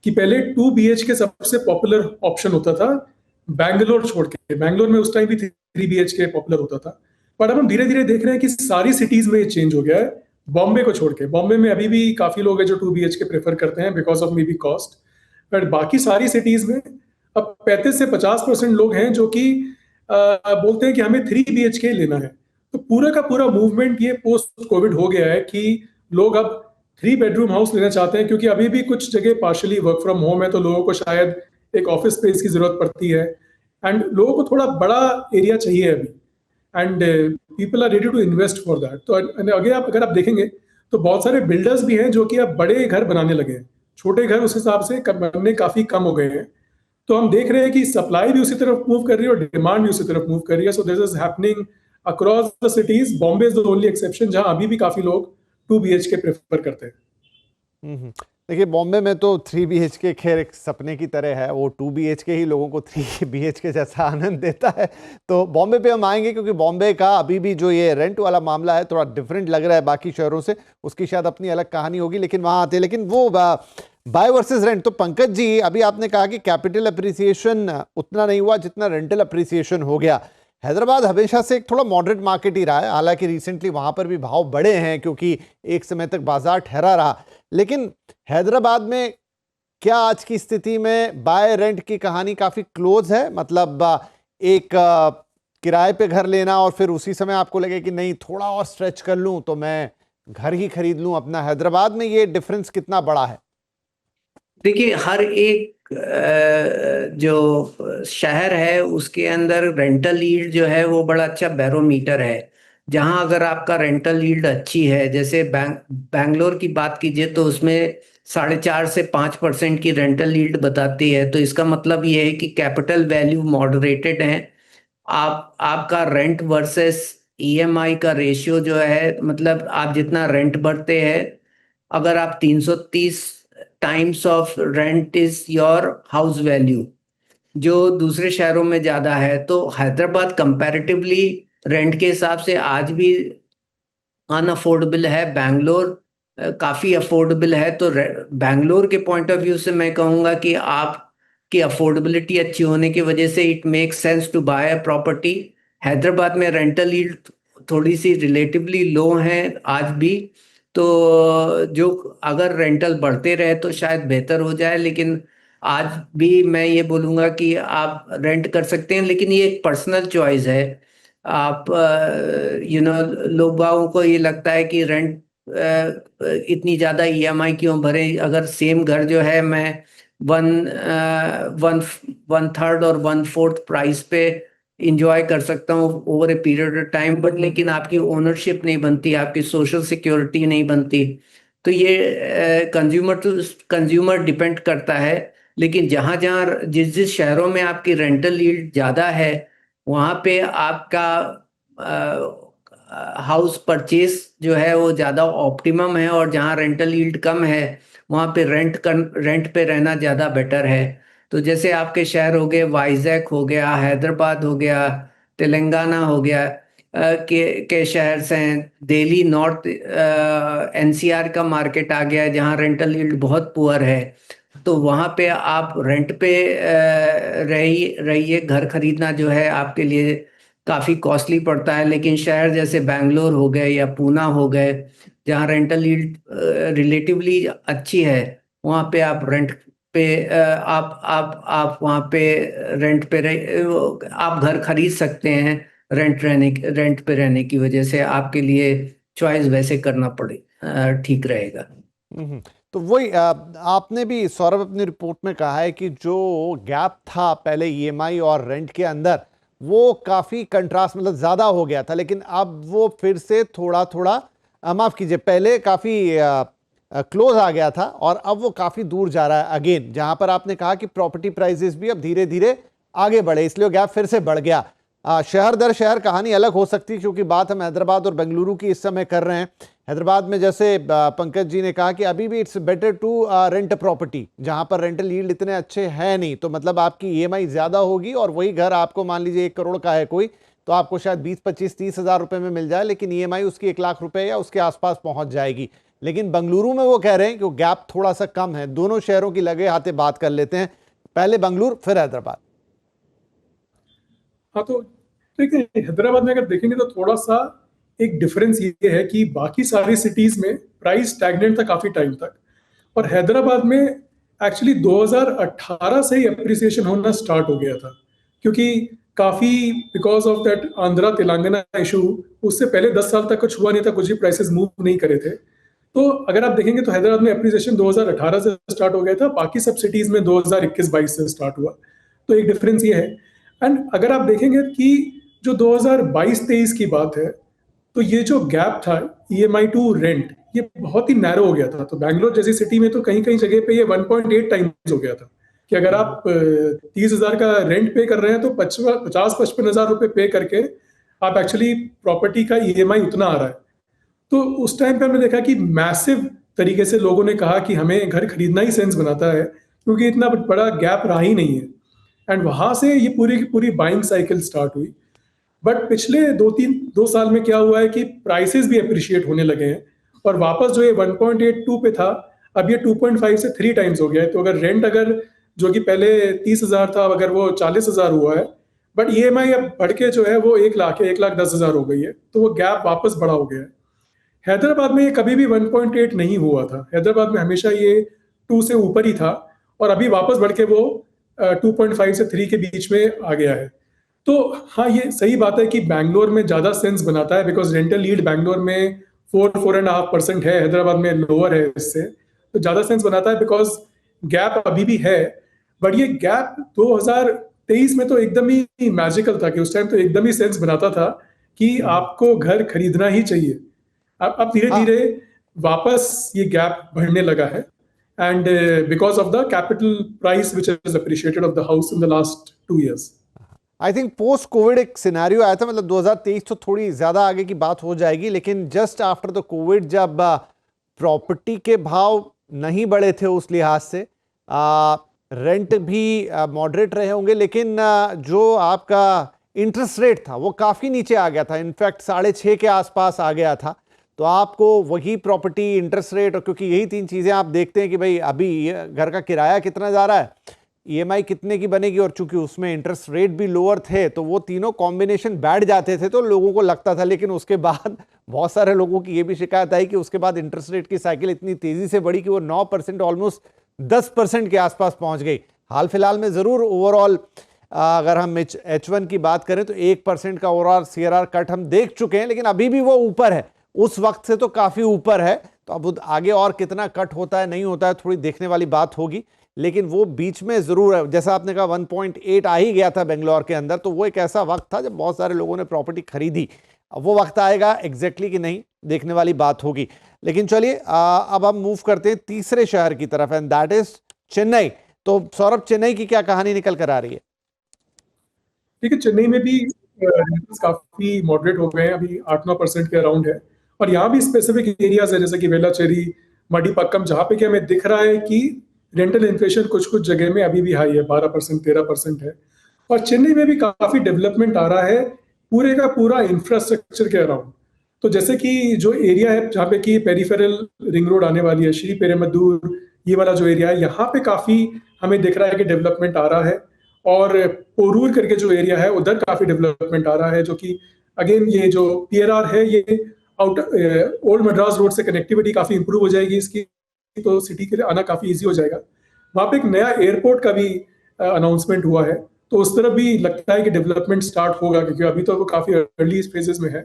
[SPEAKER 2] कि पहले 2 BHK सबसे पॉपुलर ऑप्शन होता था बैंगलोर छोड़ के। बैंगलोर में उस टाइम भी 3 BHK पॉपुलर होता था, पर अब हम धीरे धीरे देख रहे हैं कि सारी सिटीज में ये चेंज हो गया है, बॉम्बे को छोड़ के। बॉम्बे में अभी भी काफी लोग हैं जो 2 BHK प्रेफर करते हैं because of may be cost, but बाकी सारी सिटीज में अब 35 से 50% लोग हैं जो कि बोलते हैं कि हमें 3 BHK लेना है। तो पूरा का पूरा मूवमेंट ये पोस्ट कोविड हो गया है कि लोग अब 3 बेडरूम हाउस लेना चाहते हैं, क्योंकि अभी भी कुछ जगह पार्शली वर्क फ्रॉम होम है, तो लोगों को शायद एक ऑफिस स्पेस की जरूरत पड़ती है, एंड लोगों को थोड़ा बड़ा एरिया चाहिए अभी, and people are ready to invest for that. तो अगर आप देखेंगे तो बहुत सारे बिल्डर्स भी हैं जो कि अब बड़े घर बनाने लगे हैं, छोटे घर उस हिसाब से बनने काफी कम हो गए हैं। तो हम देख रहे हैं कि सप्लाई भी उसी तरफ मूव कर रही है और डिमांड भी उसी तरफ मूव कर रही है। So this is happening across the cities. Bombay is the only exception जहां अभी भी काफी लोग 2 BHK प्रेफर करते हैं।
[SPEAKER 1] देखिए बॉम्बे में तो 3 BHK खैर एक सपने की तरह है, वो 2 BHK ही लोगों को 3 BHK जैसा आनंद देता है। तो बॉम्बे पे हम आएंगे, क्योंकि बॉम्बे का अभी भी जो ये रेंट वाला मामला है थोड़ा डिफरेंट लग रहा है बाकी शहरों से, उसकी शायद अपनी अलग कहानी होगी, लेकिन वहाँ आते हैं। लेकिन वो बाय वर्सेस रेंट, तो पंकज जी अभी आपने कहा कि कैपिटल अप्रिसिएशन उतना नहीं हुआ जितना रेंटल अप्रिसिएशन हो गया। हैदराबाद हमेशा से एक थोड़ा मॉडरेट मार्केट ही रहा है, हालांकि रिसेंटली वहां पर भी भाव बढ़े हैं क्योंकि एक समय तक बाजार ठहरा रहा। लेकिन हैदराबाद में क्या आज की स्थिति में बाय रेंट की कहानी काफी क्लोज है? मतलब एक किराए पे घर लेना और फिर उसी समय आपको लगे कि नहीं थोड़ा और स्ट्रेच कर लूं तो मैं घर ही खरीद लूं अपना, हैदराबाद में ये डिफरेंस कितना बड़ा है?
[SPEAKER 3] देखिए, हर एक जो शहर है उसके अंदर रेंटल यील्ड जो है वो बड़ा अच्छा बैरोमीटर है। जहां अगर आपका रेंटल यील्ड अच्छी है, जैसे बैंगलोर की बात कीजिए तो उसमें 4.5 से 5% की रेंटल यील्ड बताती है। तो इसका मतलब ये है कि कैपिटल वैल्यू मॉडरेटेड है। आपका रेंट वर्सेस ईएमआई का रेशियो जो है, मतलब आप जितना रेंट भरते हैं, अगर आप 330 times of rent is your house value, जो दूसरे शहरों में ज्यादा है। तो हैदराबाद कंपैरेटिवली रेंट के हिसाब से आज भी अनअफोर्डेबल है। बैंगलोर काफी अफोर्डेबल है। तो बैंगलोर के पॉइंट ऑफ व्यू से मैं कहूंगा कि आपकी अफोर्डेबिलिटी अच्छी होने की वजह से it makes sense to buy a property. Hyderabad में रेंटल यील्ड थोड़ी सी रिलेटिवली लो है आज भी। तो जो अगर रेंटल बढ़ते रहे तो शायद बेहतर हो जाए, लेकिन आज भी मैं ये बोलूंगा कि आप रेंट कर सकते हैं, लेकिन ये एक पर्सनल चॉइस है। आप लोगों को ये लगता है कि रेंट इतनी ज्यादा ईएमआई क्यों भरे, अगर सेम घर जो है मैं वन वन वन थर्ड और 1/4 प्राइस पे इंजॉय कर सकता हूँ over a period of time, but लेकिन आपकी ओनरशिप नहीं बनती, आपकी सोशल सिक्योरिटी नहीं बनती। तो ये कंज्यूमर टू कंज्यूमर डिपेंड करता है। लेकिन जहां जहां जिस जिस शहरों में आपकी रेंटल यील्ड ज्यादा है वहां पे आपका हाउस परचेज जो है वो ज्यादा ऑप्टिमम है, और जहां रेंटल यील्ड कम है वहां पे रेंट पे रहना ज्यादा बेटर है। तो जैसे आपके शहर हो गए, वाइजैक हो गया, हैदराबाद हो गया, तेलंगाना हो गया, के शहर से हैं, दिल्ली नॉर्थ एनसीआर का मार्केट आ गया है जहाँ रेंटल यील्ड बहुत पुअर है। तो वहाँ पे आप रेंट पे रहिए। घर खरीदना जो है आपके लिए काफ़ी कॉस्टली पड़ता है। लेकिन शहर जैसे बैंगलोर हो गए या पूना हो गए जहाँ रेंटल यील्ड रिलेटिवली अच्छी है, वहाँ पे आप रेंट पे आप वहाँ पे रेंट पे आप घर खरीद सकते हैं। रेंट पे रहने की वजह से आपके लिए चॉइस वैसे करना पड़े ठीक रहेगा।
[SPEAKER 1] तो वही आपने भी सौरभ अपनी रिपोर्ट में कहा है कि जो गैप था पहले ईएमआई और रेंट के अंदर वो काफी कंट्रास्ट, मतलब ज्यादा हो गया था, लेकिन अब वो फिर से थोड़ा थोड़ा माफ कीजिए, पहले काफी क्लोज आ गया था और अब वो काफी दूर जा रहा है अगेन। जहां पर आपने कहा कि प्रॉपर्टी प्राइसेस भी अब धीरे धीरे आगे बढ़े, इसलिए गैप फिर से बढ़ गया। शहर दर शहर कहानी अलग हो सकती है, क्योंकि बात हम हैदराबाद और बेंगलुरु की इस समय कर रहे हैं। हैदराबाद में जैसे पंकज जी ने कहा कि अभी भी it's better to rent property, जहां पर रेंटल यील्ड इतने अच्छे हैं नहीं, तो मतलब आपकी ईएमआई ज्यादा होगी और वही घर आपको मान लीजिए 1 करोड़ का है कोई, तो आपको शायद 20-25-30 हज़ार रुपए में मिल जाए, लेकिन ईएमआई उसकी 1 लाख रुपए या उसके आसपास पहुंच जाएगी। लेकिन बेंगलुरु में वो कह रहे हैं कि गैप थोड़ा सा कम है। दोनों शहरों की लगे हाथे बात कर लेते हैं, पहले बेंगलुरु फिर हैदराबाद।
[SPEAKER 2] हाँ, तो देखिए हैदराबाद में अगर देखेंगे तो थोड़ा सा एक डिफरेंस ये है कि बाकी सारी सिटीज में प्राइस स्टैग्नेंट था काफी टाइम तक, और हैदराबाद में एक्चुअली 2018 से ही अप्रिसिएशन होना स्टार्ट हो गया था, क्योंकि काफी because of that Andhra Telangana issue, उससे पहले 10 साल तक कुछ हुआ नहीं था, कुछ भी प्राइसेस मूव नहीं करे थे। तो अगर आप देखेंगे तो हैदराबाद में एप्रिसिएशन 2018 से स्टार्ट हो गया था, बाकी सब सिटीज में 2021-22 से स्टार्ट हुआ। तो एक डिफरेंस ये है। एंड अगर आप देखेंगे कि जो 2022-23 की बात है, तो ये जो गैप था ईएमआई टू रेंट, ये बहुत ही नैरो हो गया था। तो बैंगलोर जैसी सिटी में तो कहीं कहीं जगह पे ये 1.8 टाइम्स हो गया था कि अगर आप 30,000 का रेंट पे कर रहे हैं तो 50-55 हज़ार रुपए पे करके आप एक्चुअली प्रॉपर्टी का ईएमआई उतना आ रहा है। तो उस टाइम पे हमने देखा कि मैसिव तरीके से लोगों ने कहा कि हमें घर खरीदना ही सेंस बनाता है, क्योंकि इतना बड़ा गैप रहा ही नहीं है। एंड वहां से ये पूरी की पूरी बाइंग साइकिल स्टार्ट हुई। बट पिछले 2 साल में क्या हुआ है कि प्राइसेस भी अप्रिशिएट होने लगे हैं, और वापस जो ये 1.82 पे था, अब ये 2.5 से 3 टाइम्स हो गया है। तो अगर रेंट अगर जो कि पहले 30,000 था, अगर वो 40,000 हुआ है, बट ईएमआई अब बढ़ के जो है वो 1 लाख है, 1,10,000 हो गई है। तो वो गैप वापस बड़ा हो गया है। हैदराबाद में ये कभी भी 1.8 नहीं हुआ था, हैदराबाद में हमेशा ये 2 से ऊपर ही था, और अभी वापस बढ़ के वो 2.5 से 3 के बीच में आ गया है। तो हाँ, ये सही बात है कि बैंगलोर में ज़्यादा सेंस बनाता है, बिकॉज रेंटल यील्ड बैंगलोर में 4-4.5% है, हैदराबाद में लोअर है इससे। तो ज़्यादा सेंस बनाता है बिकॉज गैप अभी भी है। बट ये गैप 2023 में तो एकदम ही मैजिकल था कि उस टाइम तो एकदम ही सेंस बनाता था कि आपको घर खरीदना ही चाहिए। अब धीरे
[SPEAKER 1] हाँ,
[SPEAKER 2] धीरे वापस ये गैप बढ़ने लगा है, and because of the capital price which is appreciated of the house in the last 2 years।
[SPEAKER 1] I think post Covid एक सिनेरियो आया था, मतलब 2023 तो थोड़ी ज्यादा आगे की बात हो जाएगी, लेकिन जस्ट आफ्टर द कोविड जब प्रॉपर्टी के भाव नहीं बढ़े थे उस लिहाज से, रेंट भी मॉडरेट रहे होंगे, लेकिन जो आपका इंटरेस्ट रेट था वो काफी नीचे आ गया था, इनफैक्ट 6.5 के आसपास आ गया था। तो आपको वही प्रॉपर्टी, इंटरेस्ट रेट, और क्योंकि यही तीन चीजें आप देखते हैं कि भाई अभी घर का किराया कितना जा रहा है, ईएमआई कितने की बनेगी, और चूंकि उसमें इंटरेस्ट रेट भी लोअर थे, तो वो तीनों कॉम्बिनेशन बैठ जाते थे, तो लोगों को लगता था। लेकिन उसके बाद बहुत सारे लोगों की ये भी शिकायत आई कि उसके बाद इंटरेस्ट रेट की साइकिल इतनी तेजी से बढ़ी कि वो 9%, ऑलमोस्ट 10% के आसपास पहुंच गई। हाल फिलहाल में जरूर ओवरऑल अगर हम H1 की बात करें तो 1% का ओवरऑल सीआरआर कट हम देख चुके हैं, लेकिन अभी भी वो ऊपर है, उस वक्त से तो काफी ऊपर है। तो अब आगे और कितना कट होता है नहीं होता है थोड़ी देखने वाली बात होगी, लेकिन वो बीच में जरूर है। जैसा आपने कहा 1.8 आ ही गया था बेंगलोर के अंदर, तो वो एक ऐसा वक्त था जब बहुत सारे लोगों ने प्रॉपर्टी खरीदी। अब वो वक्त आएगा एग्जैक्टली कि नहीं, देखने वाली बात होगी। लेकिन चलिए अब हम मूव करते हैं तीसरे शहर की तरफ, एंड दैट इज चेन्नई। तो सौरभ, चेन्नई की क्या कहानी निकल कर आ रही है?
[SPEAKER 2] ठीक है, चेन्नई में भी रेंटल्स काफी मॉडरेट हो गए हैं, अभी 8-9% के अराउंड है। और यहाँ भी स्पेसिफिक एरियाज है जैसे कि वेलाचेरी, मडीपक्कम, जहाँ पे कि हमें दिख रहा है कि रेंटल इन्फ्लेशन कुछ कुछ जगह में अभी भी हाई है, 12%, 13% है। और चेन्नई में भी काफी डेवलपमेंट आ रहा है पूरे का पूरा इंफ्रास्ट्रक्चर के अराउंड। तो जैसे कि जो एरिया है जहाँ पे कि पेरिफेरल रिंग रोड आने वाली है, श्री पेरुम्बदूर, ये वाला जो एरिया है, यहाँ पे काफी हमें दिख रहा है कि डेवलपमेंट आ रहा है। और पोरूर करके जो एरिया है उधर काफी डेवलपमेंट आ रहा है, जो कि अगेन ये जो पीआरआर है, ये आउट ओल्ड मद्रास रोड से कनेक्टिविटी काफी इंप्रूव हो जाएगी इसकी, तो सिटी के लिए आना काफी इजी हो जाएगा। वहां पे एक नया एयरपोर्ट का भी अनाउंसमेंट हुआ है, तो उस तरफ भी लगता है कि डेवलपमेंट स्टार्ट होगा, क्योंकि अभी तो वो काफी अर्ली फेजेस में है,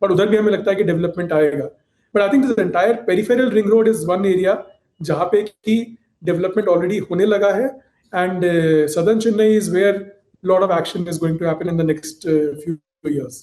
[SPEAKER 2] बट उधर भी हमें लगता है कि डेवलपमेंट आएगा। But I think this entire peripheral ring road is one area जहाँ पे कि डेवलपमेंट ऑलरेडी होने लगा है, and southern Chennai is where a lot of action is going to happen in the next few years.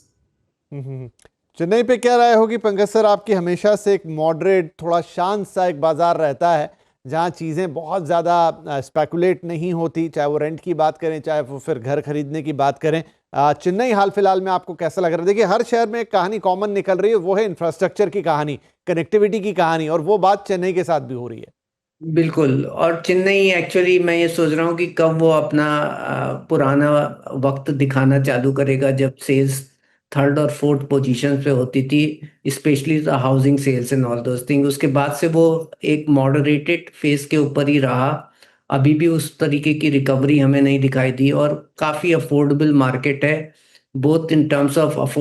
[SPEAKER 1] Chennai पे क्या राय होगी पंकज सर आपकी? हमेशा से एक मॉडरेट, थोड़ा शांत सा एक बाजार रहता है जहां चीजें बहुत ज्यादा स्पेकुलेट नहीं होती, चाहे वो रेंट की बात करें, चाहे वो फिर घर खरीदने की बात करें। चेन्नई हाल फिलहाल में आपको कैसा लग रहा है? देखिए, हर शहर में एक कहानी कॉमन निकल रही है, वो है इंफ्रास्ट्रक्चर की कहानी, कनेक्टिविटी की कहानी, और वो बात चेन्नई के साथ भी हो रही है।
[SPEAKER 3] बिल्कुल। और चेन्नई एक्चुअली मैं ये सोच रहा हूँ कि कब वो अपना पुराना वक्त दिखाना चालू करेगा, जब सेल्स थर्ड और फोर्थ पोजीशन पे होती थी, specially the housing sales and all those thing. उसके बाद से वो एक मॉडरेटेड फेस के ऊपर ही रहा, अभी भी उस तरीके की रिकवरी हमें नहीं दिखाई दी। और काफ़ी अफोर्डेबल मार्केट है, both in terms of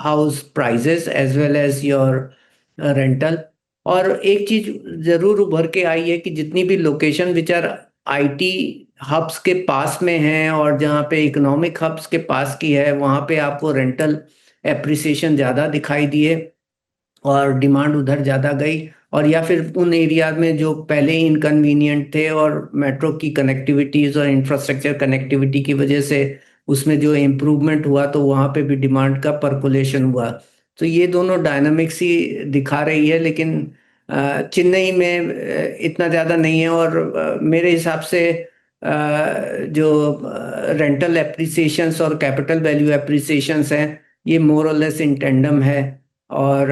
[SPEAKER 3] house prices as well as your rental. और एक चीज जरूर उभर के आई है कि जितनी भी location which are IT hubs के पास में हैं और जहाँ पे इकोनॉमिक हब्स के पास की है, वहाँ पे आपको रेंटल एप्रिसिएशन ज़्यादा दिखाई दिए। और डिमांड उधर ज़्यादा गई, और या फिर उन एरिया में जो पहले ही इनकन्वीनियंट थे और मेट्रो की कनेक्टिविटीज़ और इंफ्रास्ट्रक्चर कनेक्टिविटी की वजह से उसमें जो इम्प्रूवमेंट हुआ, तो वहाँ पे भी डिमांड का परकोलेशन हुआ। तो ये दोनों डायनामिक्स ही दिखा रही है, लेकिन चेन्नई में इतना ज़्यादा नहीं है। और मेरे हिसाब से जो रेंटल एप्रिसिएशंस और कैपिटल वैल्यू एप्रिसिएशंस हैं, ये मोर और लेस इन टेंडम है। और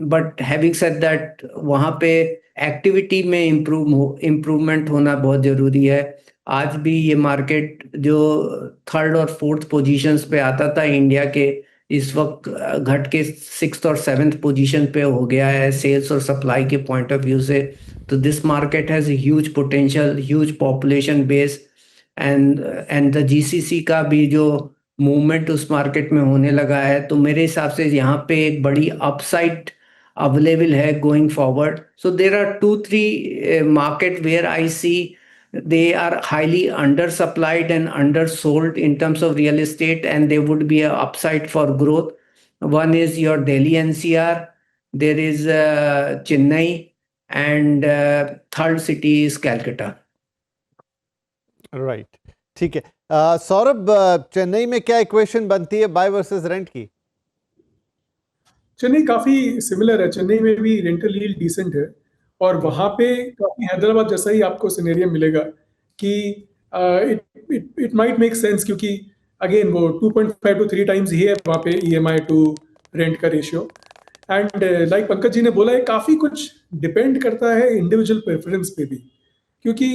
[SPEAKER 3] बट हैविंग सेड दैट, वहाँ पे एक्टिविटी में इम्प्रूवमेंट होना बहुत ज़रूरी है। आज भी ये मार्केट जो थर्ड और फोर्थ पोजीशंस पे आता था इंडिया के, इस वक्त घट के सिक्स्थ और सेवेंथ पोजीशन पे हो गया है सेल्स और सप्लाई के पॉइंट ऑफ व्यू से। तो this market has huge potential, huge population base, and the GCC का भी जो मूवमेंट उस मार्केट में होने लगा है, तो मेरे हिसाब से यहाँ पे एक बड़ी अपसाइड अवेलेबल है going forward. So there are 2-3 market where I see they are highly undersupplied and undersold in terms of real estate, and there would be a upside for growth. One is your Delhi NCR, there is Chennai, and third city is Calcutta.
[SPEAKER 1] Right, ठीक है। सौरभ, चेन्नई में क्या इक्वेशन बनती है बाय वर्सेस रेंट की?
[SPEAKER 2] चेन्नई काफी सिमिलर है, चेन्नई में भी रेंटल यील्ड डिसेंट है, और वहां पे काफी हैदराबाद जैसा ही आपको सिनेरियो मिलेगा कि इट माइट मेक सेंस, क्योंकि अगेन वो 2.5 to 3 टाइम्स ही है वहाँ पे ईएमआई टू रेंट का ratio. And like Pankaj ji ने बोला है, काफी कुछ डिपेंड करता है इंडिविजुअल प्रेफरेंस पे भी, क्योंकि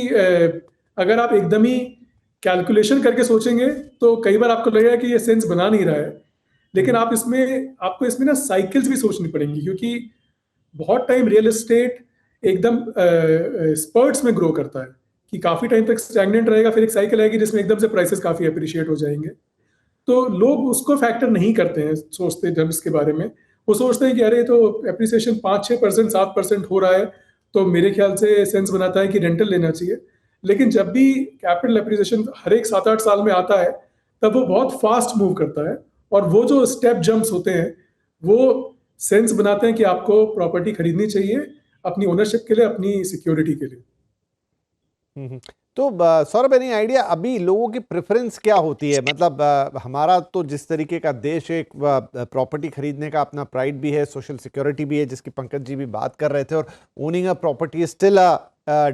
[SPEAKER 2] अगर आप एकदम ही कैलकुलेशन करके सोचेंगे तो कई बार आपको लगेगा कि ये सेंस बना नहीं रहा है, लेकिन आपको इसमें ना साइकिल्स भी सोचनी पड़ेंगी, क्योंकि बहुत टाइम रियल एस्टेट एकदम स्पर्ट्स में ग्रो करता है कि काफी टाइम तक स्टैग्नेंट रहेगा, फिर एक साइकिल आएगी जिसमें एकदम से प्राइसेस काफी अप्रिशिएट हो जाएंगे। तो लोग उसको फैक्टर नहीं करते हैं, सोचते जब इसके बारे में वो सोचते हैं कि अरे तो एप्रिसिएशन 5-6%, 7% हो रहा है, तो मेरे ख्याल से सेंस बनाता है कि रेंटल लेना चाहिए। लेकिन जब भी कैपिटल एप्रिसिएशन हर एक 7-8 साल में आता है, तब वो बहुत फास्ट मूव करता है, और वो जो स्टेप जंप्स होते हैं वो सेंस बनाते हैं कि आपको प्रॉपर्टी खरीदनी चाहिए अपनी ओनरशिप के लिए, अपनी सिक्योरिटी के लिए।
[SPEAKER 1] तो सौरभ, एनी आइडिया अभी लोगों की प्रेफरेंस क्या होती है? मतलब हमारा तो जिस तरीके का देश है, प्रॉपर्टी खरीदने का अपना प्राइड भी है, सोशल सिक्योरिटी भी है, जिसकी पंकज जी भी बात कर रहे थे, और owning a property still a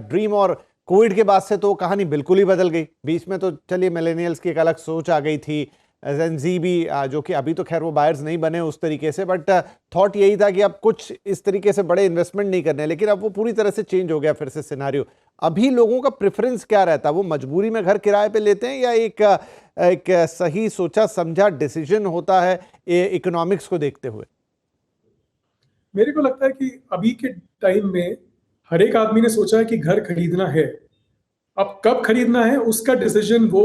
[SPEAKER 1] dream. और कोविड के बाद से तो कहानी बिल्कुल ही बदल गई। बीच में तो चलिए मिलेनियल्स की एक अलग सोच आ गई थी, जेन-ज़ी भी, जो कि अभी तो खैर वो बायर्स नहीं बने उस तरीके से, बट थॉट यही था कि अब कुछ इस तरीके से बड़े इन्वेस्टमेंट नहीं करने। लेकिन अब वो पूरी तरह से चेंज हो गया फिर से सिनारियो। अभी लोगों का प्रेफरेंस क्या रहता है? वो मजबूरी में घर किराए पे लेते हैं, या एक सही सोचा समझा डिसीजन होता है इकोनॉमिक्स को देखते हुए?
[SPEAKER 2] मेरे को लगता है कि अभी के टाइम में हर एक आदमी ने सोचा है कि घर खरीदना है। अब कब खरीदना है उसका डिसीजन वो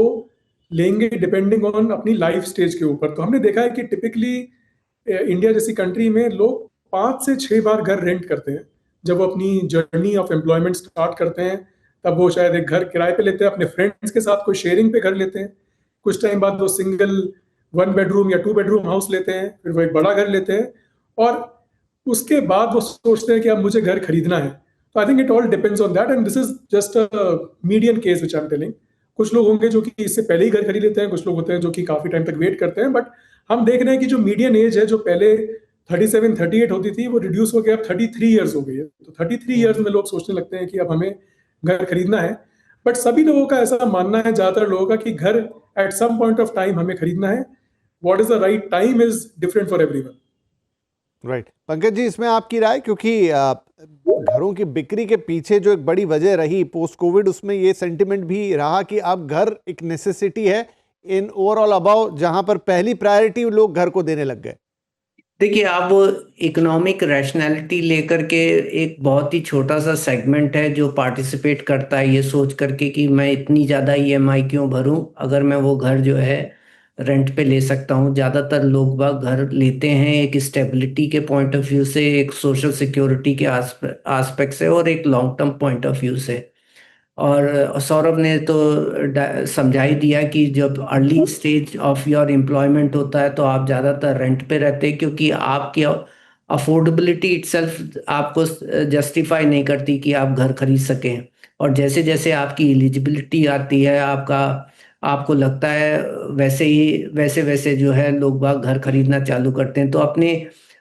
[SPEAKER 2] लेंगे डिपेंडिंग ऑन अपनी लाइफ स्टेज के ऊपर। तो हमने देखा है कि टिपिकली इंडिया जैसी कंट्री में लोग 5 से 6 बार घर रेंट करते हैं। जब वो अपनी जर्नी ऑफ एम्प्लॉयमेंट स्टार्ट करते हैं, तब वो शायद एक घर किराए पे लेते हैं अपने फ्रेंड्स के साथ, कोई शेयरिंग पे घर लेते हैं। कुछ टाइम बाद वो सिंगल 1 बेडरूम या 2 बेडरूम हाउस लेते हैं, फिर वो एक बड़ा घर लेते हैं, और उसके बाद वो सोचते हैं कि अब मुझे घर खरीदना है। तो I think it all depends on that, and this is just a median case which I am telling. कुछ लोग होंगे जो कि इससे पहले ही घर खरीद लेते हैं, कुछ लोग होते हैं जो कि काफी टाइम तक वेट करते हैं, बट हम देख रहे हैं कि जो मीडियन एज है, जो पहले 37-38 होती थी, वो रिड्यूस हो गया, अब 33 ईयर्स हो गई है। तो 33 ईयर्स में लोग सोचने लगते हैं कि अब हमें घर खरीदना है। बट सभी लोगों का ऐसा मानना है, ज्यादातर लोगों का, कि घर at some point of time हमें खरीदना है। What is the right time is different for everyone.
[SPEAKER 1] Right, Pankaj ji, इसमें आपकी राय? क्योंकि घरों की बिक्री के पीछे जो एक बड़ी वजह रही पोस्ट कोविड, उसमें ये सेंटिमेंट भी रहा कि अब घर एक नेसेसिटी है इन ओवरऑल अबाउ, जहां पर पहली प्रायोरिटी लोग घर को देने लग गए।
[SPEAKER 3] देखिए, आप वो इकोनॉमिक रैशनैलिटी लेकर के एक बहुत ही छोटा सा सेगमेंट है जो पार्टिसिपेट करता है ये सोच करके कि मैं इतनी ज़्यादा ईएमआई क्यों भरूं अगर मैं वो घर जो है रेंट पे ले सकता हूं। ज़्यादातर लोग बाग घर लेते हैं एक स्टेबिलिटी के पॉइंट ऑफ व्यू से, एक सोशल सिक्योरिटी के आस्पेक्ट से, और एक long term point of view से। और सौरभ ने तो समझा ही दिया कि जब early stage of your employment होता है तो आप ज़्यादातर रेंट पे रहते हैं, क्योंकि आपकी अफोर्डेबिलिटी इटसेल्फ आपको जस्टिफाई नहीं करती कि आप घर खरीद सकें। और जैसे जैसे आपकी एलिजिबिलिटी आती है, आपको लगता है, वैसे वैसे जो है लोग बाग घर खरीदना चालू करते हैं। तो अपने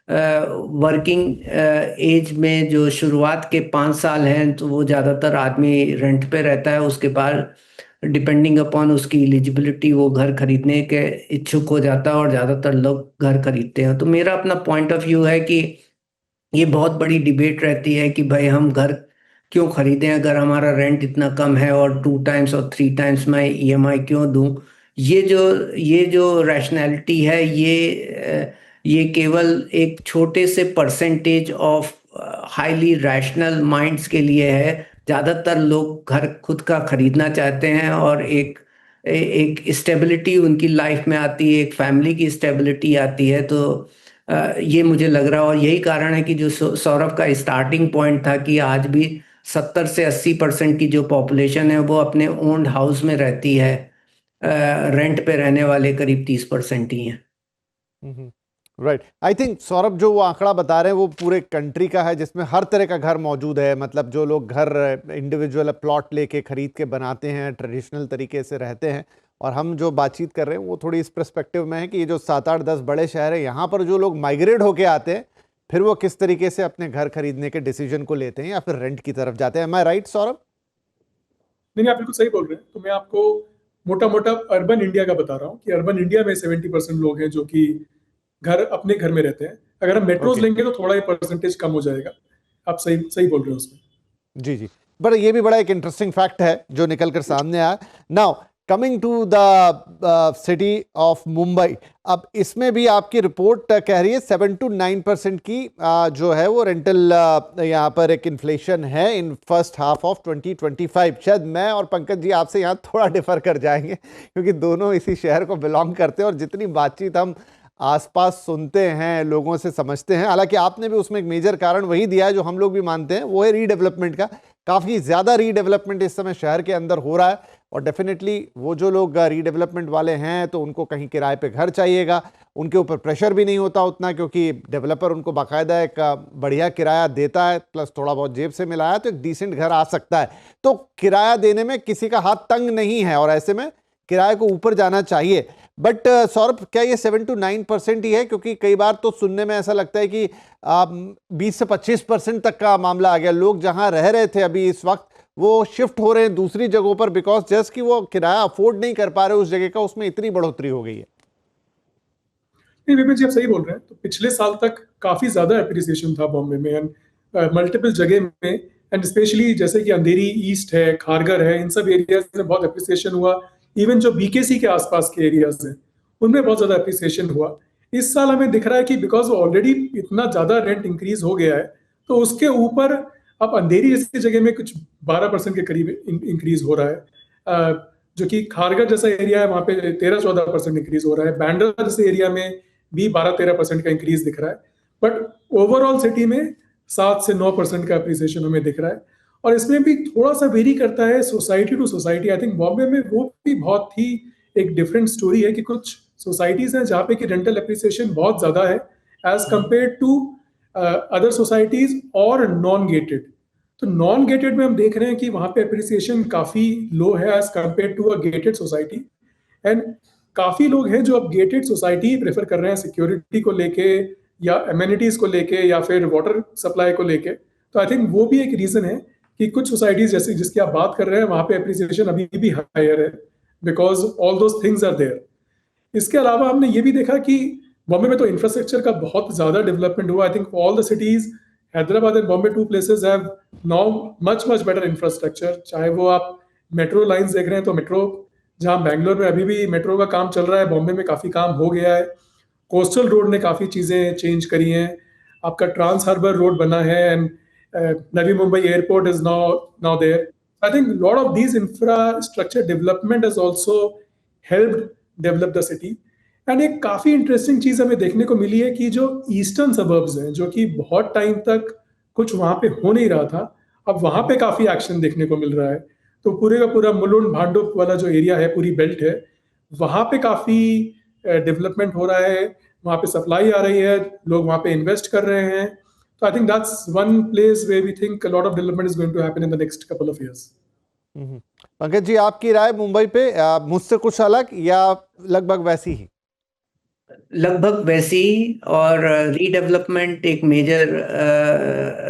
[SPEAKER 3] वर्किंग एज में जो शुरुआत के 5 साल हैं, तो वो ज़्यादातर आदमी रेंट पे रहता है। उसके बाद डिपेंडिंग अपॉन उसकी एलिजिबिलिटी वो घर खरीदने के इच्छुक हो जाता है और ज़्यादातर लोग घर खरीदते हैं। तो मेरा अपना पॉइंट ऑफ व्यू है कि ये बहुत बड़ी डिबेट रहती है कि भाई हम घर क्यों खरीदें अगर हमारा रेंट इतना कम है, और 2 टाइम्स और 3 टाइम्स मैं ईएमआई क्यों दूं। ये जो रैशनैलिटी है, ये केवल एक छोटे से percentage of highly rational minds के लिए है। ज़्यादातर लोग घर खुद का खरीदना चाहते हैं और एक स्टेबिलिटी उनकी लाइफ में आती है, एक फैमिली की स्टेबिलिटी आती है। तो ये मुझे लग रहा है, और यही कारण है कि जो सौरभ का स्टार्टिंग पॉइंट था कि आज भी 70 से 80% की जो पॉपुलेशन है वो अपने ओन्ड हाउस में रहती है। रेंट पे रहने वाले करीब 30% ही हैं।
[SPEAKER 1] राइट। आई थिंक सौरभ जो वो आंकड़ा बता रहे हैं वो पूरे कंट्री का है, जिसमें हर तरह का घर मौजूद है। मतलब जो लोग घर इंडिविजुअल प्लॉट लेके खरीद के बनाते हैं, ट्रेडिशनल तरीके से रहते हैं, और हम जो बातचीत कर रहे हैं वो थोड़ी इस पर्सपेक्टिव में है कि ये जो 7-8-10 बड़े शहर है, यहाँ पर जो लोग माइग्रेट होके आते हैं, फिर वो किस तरीके से अपने घर खरीदने के डिसीजन को लेते हैं या फिर रेंट की तरफ जाते हैं। एम आई राइट सौरभ?
[SPEAKER 2] नहीं, आप बिल्कुल सही बोल रहे हैं। तो मैं आपको मोटा मोटा अर्बन इंडिया का बता रहा हूँ कि अर्बन इंडिया में 70% लोग हैं जो कि अपने घर में रहते हैं। अगर हम मेट्रोज लेंगे तो थोड़ा ये परसेंटेज कम हो जाएगा। आप सही सही बोल रहे हो उसमें।
[SPEAKER 1] जी जी, बट ये भी बड़ा एक इंटरेस्टिंग फैक्ट है जो निकल कर सामने आया। Now coming to the city of Mumbai, अब इसमें भी आपकी रिपोर्ट कह रही है 7 to 9% की जो है वो रेंटल यहाँ पर एक इन्फ्लेशन है इन फर्स्ट हाफ ऑफ 2025। शायद मैं और पंकज जी आपसे यहाँ थोड़ा डिफर कर जाएंगे, क्योंकि दोनों इसी शहर को बिलोंग करते हैं और जितनी बातचीत हम आसपास सुनते हैं, लोगों से समझते हैं। हालांकि आपने भी उसमें एक मेजर कारण वही दिया है जो हम लोग भी मानते हैं, वो है रीडेवलपमेंट का। काफ़ी ज़्यादा रीडेवलपमेंट इस समय शहर के अंदर हो रहा है, और डेफिनेटली वो जो लोग रीडेवलपमेंट वाले हैं तो उनको कहीं किराए पे घर चाहिएगा। उनके ऊपर प्रेशर भी नहीं होता उतना, क्योंकि डेवलपर उनको बाकायदा एक बढ़िया किराया देता है, प्लस थोड़ा बहुत जेब से मिलाया तो एक डिसेंट घर आ सकता है। तो किराया देने में किसी का हाथ तंग नहीं है, और ऐसे में किराए को ऊपर जाना चाहिए। बट सौरभ, क्या ये 7 to 9% ही है? क्योंकि कई बार तो सुनने में ऐसा लगता है कि 20 से 25% तक का मामला आ गया। लोग जहां रह रहे थे अभी इस वक्त वो शिफ्ट हो रहे हैं दूसरी जगहों पर, बिकॉज जस्ट कि वो किराया अफोर्ड नहीं कर पा रहे उस जगह का, उसमें इतनी बढ़ोतरी हो गई है।
[SPEAKER 2] नहीं विपिन जी, आप सही बोल रहे हैं। तो पिछले साल तक काफी ज्यादा एप्रिसिएशन था बॉम्बे में एंड मल्टीपल जगह में, एंड स्पेशली जैसे कि अंधेरी ईस्ट है, खारगर है, इन सब एरियाज में बहुत एप्रिसिएशन हुआ। इवन जो बीकेसी के आसपास के एरियाज हैं उनमें बहुत ज्यादा एप्रिसिएशन हुआ। इस साल हमें दिख रहा है कि बिकॉज ऑलरेडी इतना ज्यादा रेंट इंक्रीज हो गया है, तो उसके ऊपर अब अंधेरी जैसी जगह में कुछ 12% के करीब इंक्रीज हो रहा है। जो कि खारगर जैसा एरिया है वहां पे 13-14% इंक्रीज हो रहा है। बैंड्रा जैसे एरिया में भी 12-13% का इंक्रीज दिख रहा है। बट ओवरऑल सिटी में 7 से 9% का अप्रिसिएशन हमें दिख रहा है। और इसमें भी थोड़ा सा वेरी करता है society to society. I think Bombay में वो भी बहुत ही एक डिफरेंट स्टोरी है कि कुछ सोसाइटीज हैं जहाँ पे कि रेंटल अप्रिसिएशन बहुत ज्यादा है as compare to other societies और नॉन गेटेड। तो नॉन गेटेड में हम देख रहे हैं कि वहां पे अप्रिसिएशन काफी लो है as compare to a gated society. And काफी लोग हैं जो अब गेटेड सोसाइटी प्रेफर कर रहे हैं सिक्योरिटी को लेके या एमेनिटीज को लेके या फिर वाटर सप्लाई को लेके। तो आई थिंक वो भी एक रीजन है कि कुछ सोसाइटीज जैसे जिसकी आप बात कर रहे हैं वहां पे अप्रिसिएशन अभी भी हायर है, because all those things are there. इसके अलावा हमने ये भी देखा कि बॉम्बे में तो इंफ्रास्ट्रक्चर का बहुत ज्यादा डेवलपमेंट हुआ। I think all the cities, Hyderabad and Bombay, 2 places have now much better infrastructure. चाहे वो आप मेट्रो लाइंस देख रहे हैं, तो मेट्रो जहां बैंगलोर में अभी भी मेट्रो का काम चल रहा है, बॉम्बे में काफी काम हो गया है। कोस्टल रोड ने काफी चीजें चेंज करी हैं। आपका ट्रांस हार्बर रोड बना है and Navi Mumbai airport is now there. I think lot of these infrastructure development has also helped develop the city. And एक काफी इंटरेस्टिंग चीज हमें देखने को मिली है कि जो ईस्टर्न सबर्ब्स हैं, जो कि बहुत टाइम तक कुछ वहां पे हो नहीं रहा था, अब वहां पे काफी एक्शन देखने को मिल रहा है। तो पूरे का पूरा मुलुंड भांडुप वाला जो एरिया है, पूरी बेल्ट है, वहां पे काफी डेवलपमेंट हो रहा है। वहाँ पे सप्लाई आ रही है, लोग वहाँ पे इन्वेस्ट कर रहे हैं। तो I think that's one place where we think a lot of development is going to happen in the next couple of years.
[SPEAKER 1] Pankaj ji, आपकी राय मुंबई पे मुझसे कुछ अलग या लगभग वैसी ही?
[SPEAKER 3] लगभग वैसी, और रीडेवलपमेंट एक मेजर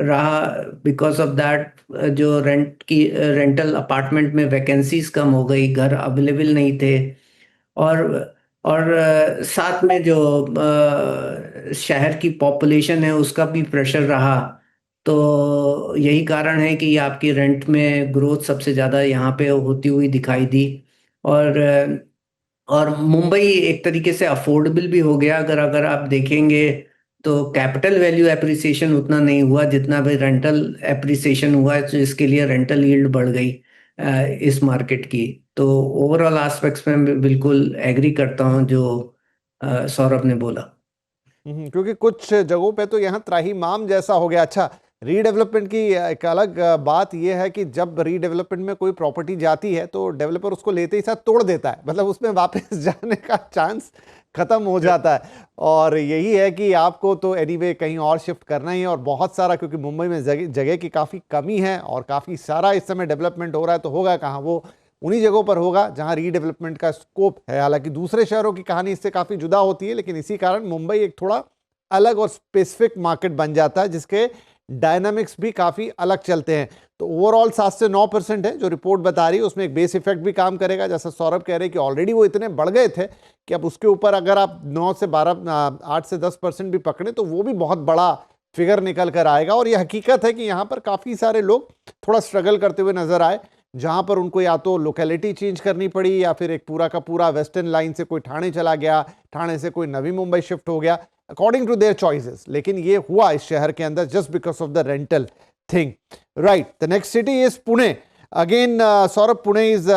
[SPEAKER 3] रहा। बिकॉज ऑफ दैट जो रेंटल अपार्टमेंट में वैकेंसीज कम हो गई, घर अवेलेबल नहीं थे। और साथ में जो शहर की पॉपुलेशन है उसका भी प्रेशर रहा। तो यही कारण है कि आपकी रेंट में ग्रोथ सबसे ज़्यादा यहाँ पे होती हुई दिखाई दी। और मुंबई एक तरीके से अफोर्डेबल भी हो गया। अगर अगर आप देखेंगे तो कैपिटल वैल्यू एप्रिसिएशन उतना नहीं हुआ जितना भी रेंटल एप्रिसिएशन हुआ, तो इसके लिए रेंटल यील्ड बढ़ गई इस मार्केट की। तो ओवरऑल एस्पेक्ट्स में मैं बिल्कुल एग्री करता हूँ जो सौरभ ने बोला।
[SPEAKER 1] क्योंकि कुछ जगहों पे तो यहाँ त्राहिमाम जैसा हो गया। अच्छा, रीडेवलपमेंट की एक अलग बात यह है कि जब रीडेवलपमेंट में कोई प्रॉपर्टी जाती है तो डेवलपर उसको लेते ही साथ तोड़ देता है, मतलब उसमें वापस जाने का चांस खत्म हो जाता है। और यही है कि आपको तो एनीवे कहीं और शिफ्ट करना ही है, और बहुत सारा, क्योंकि मुंबई में जगह की काफ़ी कमी है और काफ़ी सारा इस समय डेवलपमेंट हो रहा है, तो होगा कहाँ? वो उन्हीं जगहों पर होगा जहां रीडेवलपमेंट का स्कोप है। हालांकि दूसरे शहरों की कहानी इससे काफ़ी जुदा होती है, लेकिन इसी कारण मुंबई एक थोड़ा अलग और स्पेसिफिक मार्केट बन जाता है जिसके डायनामिक्स भी काफ़ी अलग चलते हैं। तो ओवरऑल 7 से 9% है जो रिपोर्ट बता रही है, उसमें एक बेस इफेक्ट भी काम करेगा। जैसा सौरभ कह रहे हैं कि ऑलरेडी वो इतने बढ़ गए थे कि अब उसके ऊपर अगर आप 9 से 12, 8 से 10% भी पकड़े तो वो भी बहुत बड़ा फिगर निकल कर आएगा। और यह हकीकत है कि यहाँ पर काफ़ी सारे लोग थोड़ा स्ट्रगल करते हुए नजर आए, जहां पर उनको या तो लोकेलिटी चेंज करनी पड़ी या फिर एक पूरा का पूरा वेस्टर्न लाइन से कोई ठाणे चला गया, ठाणे से कोई नवी मुंबई शिफ्ट हो गया, अकॉर्डिंग टू देयर चॉइसेस। लेकिन ये हुआ इस शहर के अंदर just because of the rental thing, right. The next city is Pune again. Saurabh, Pune is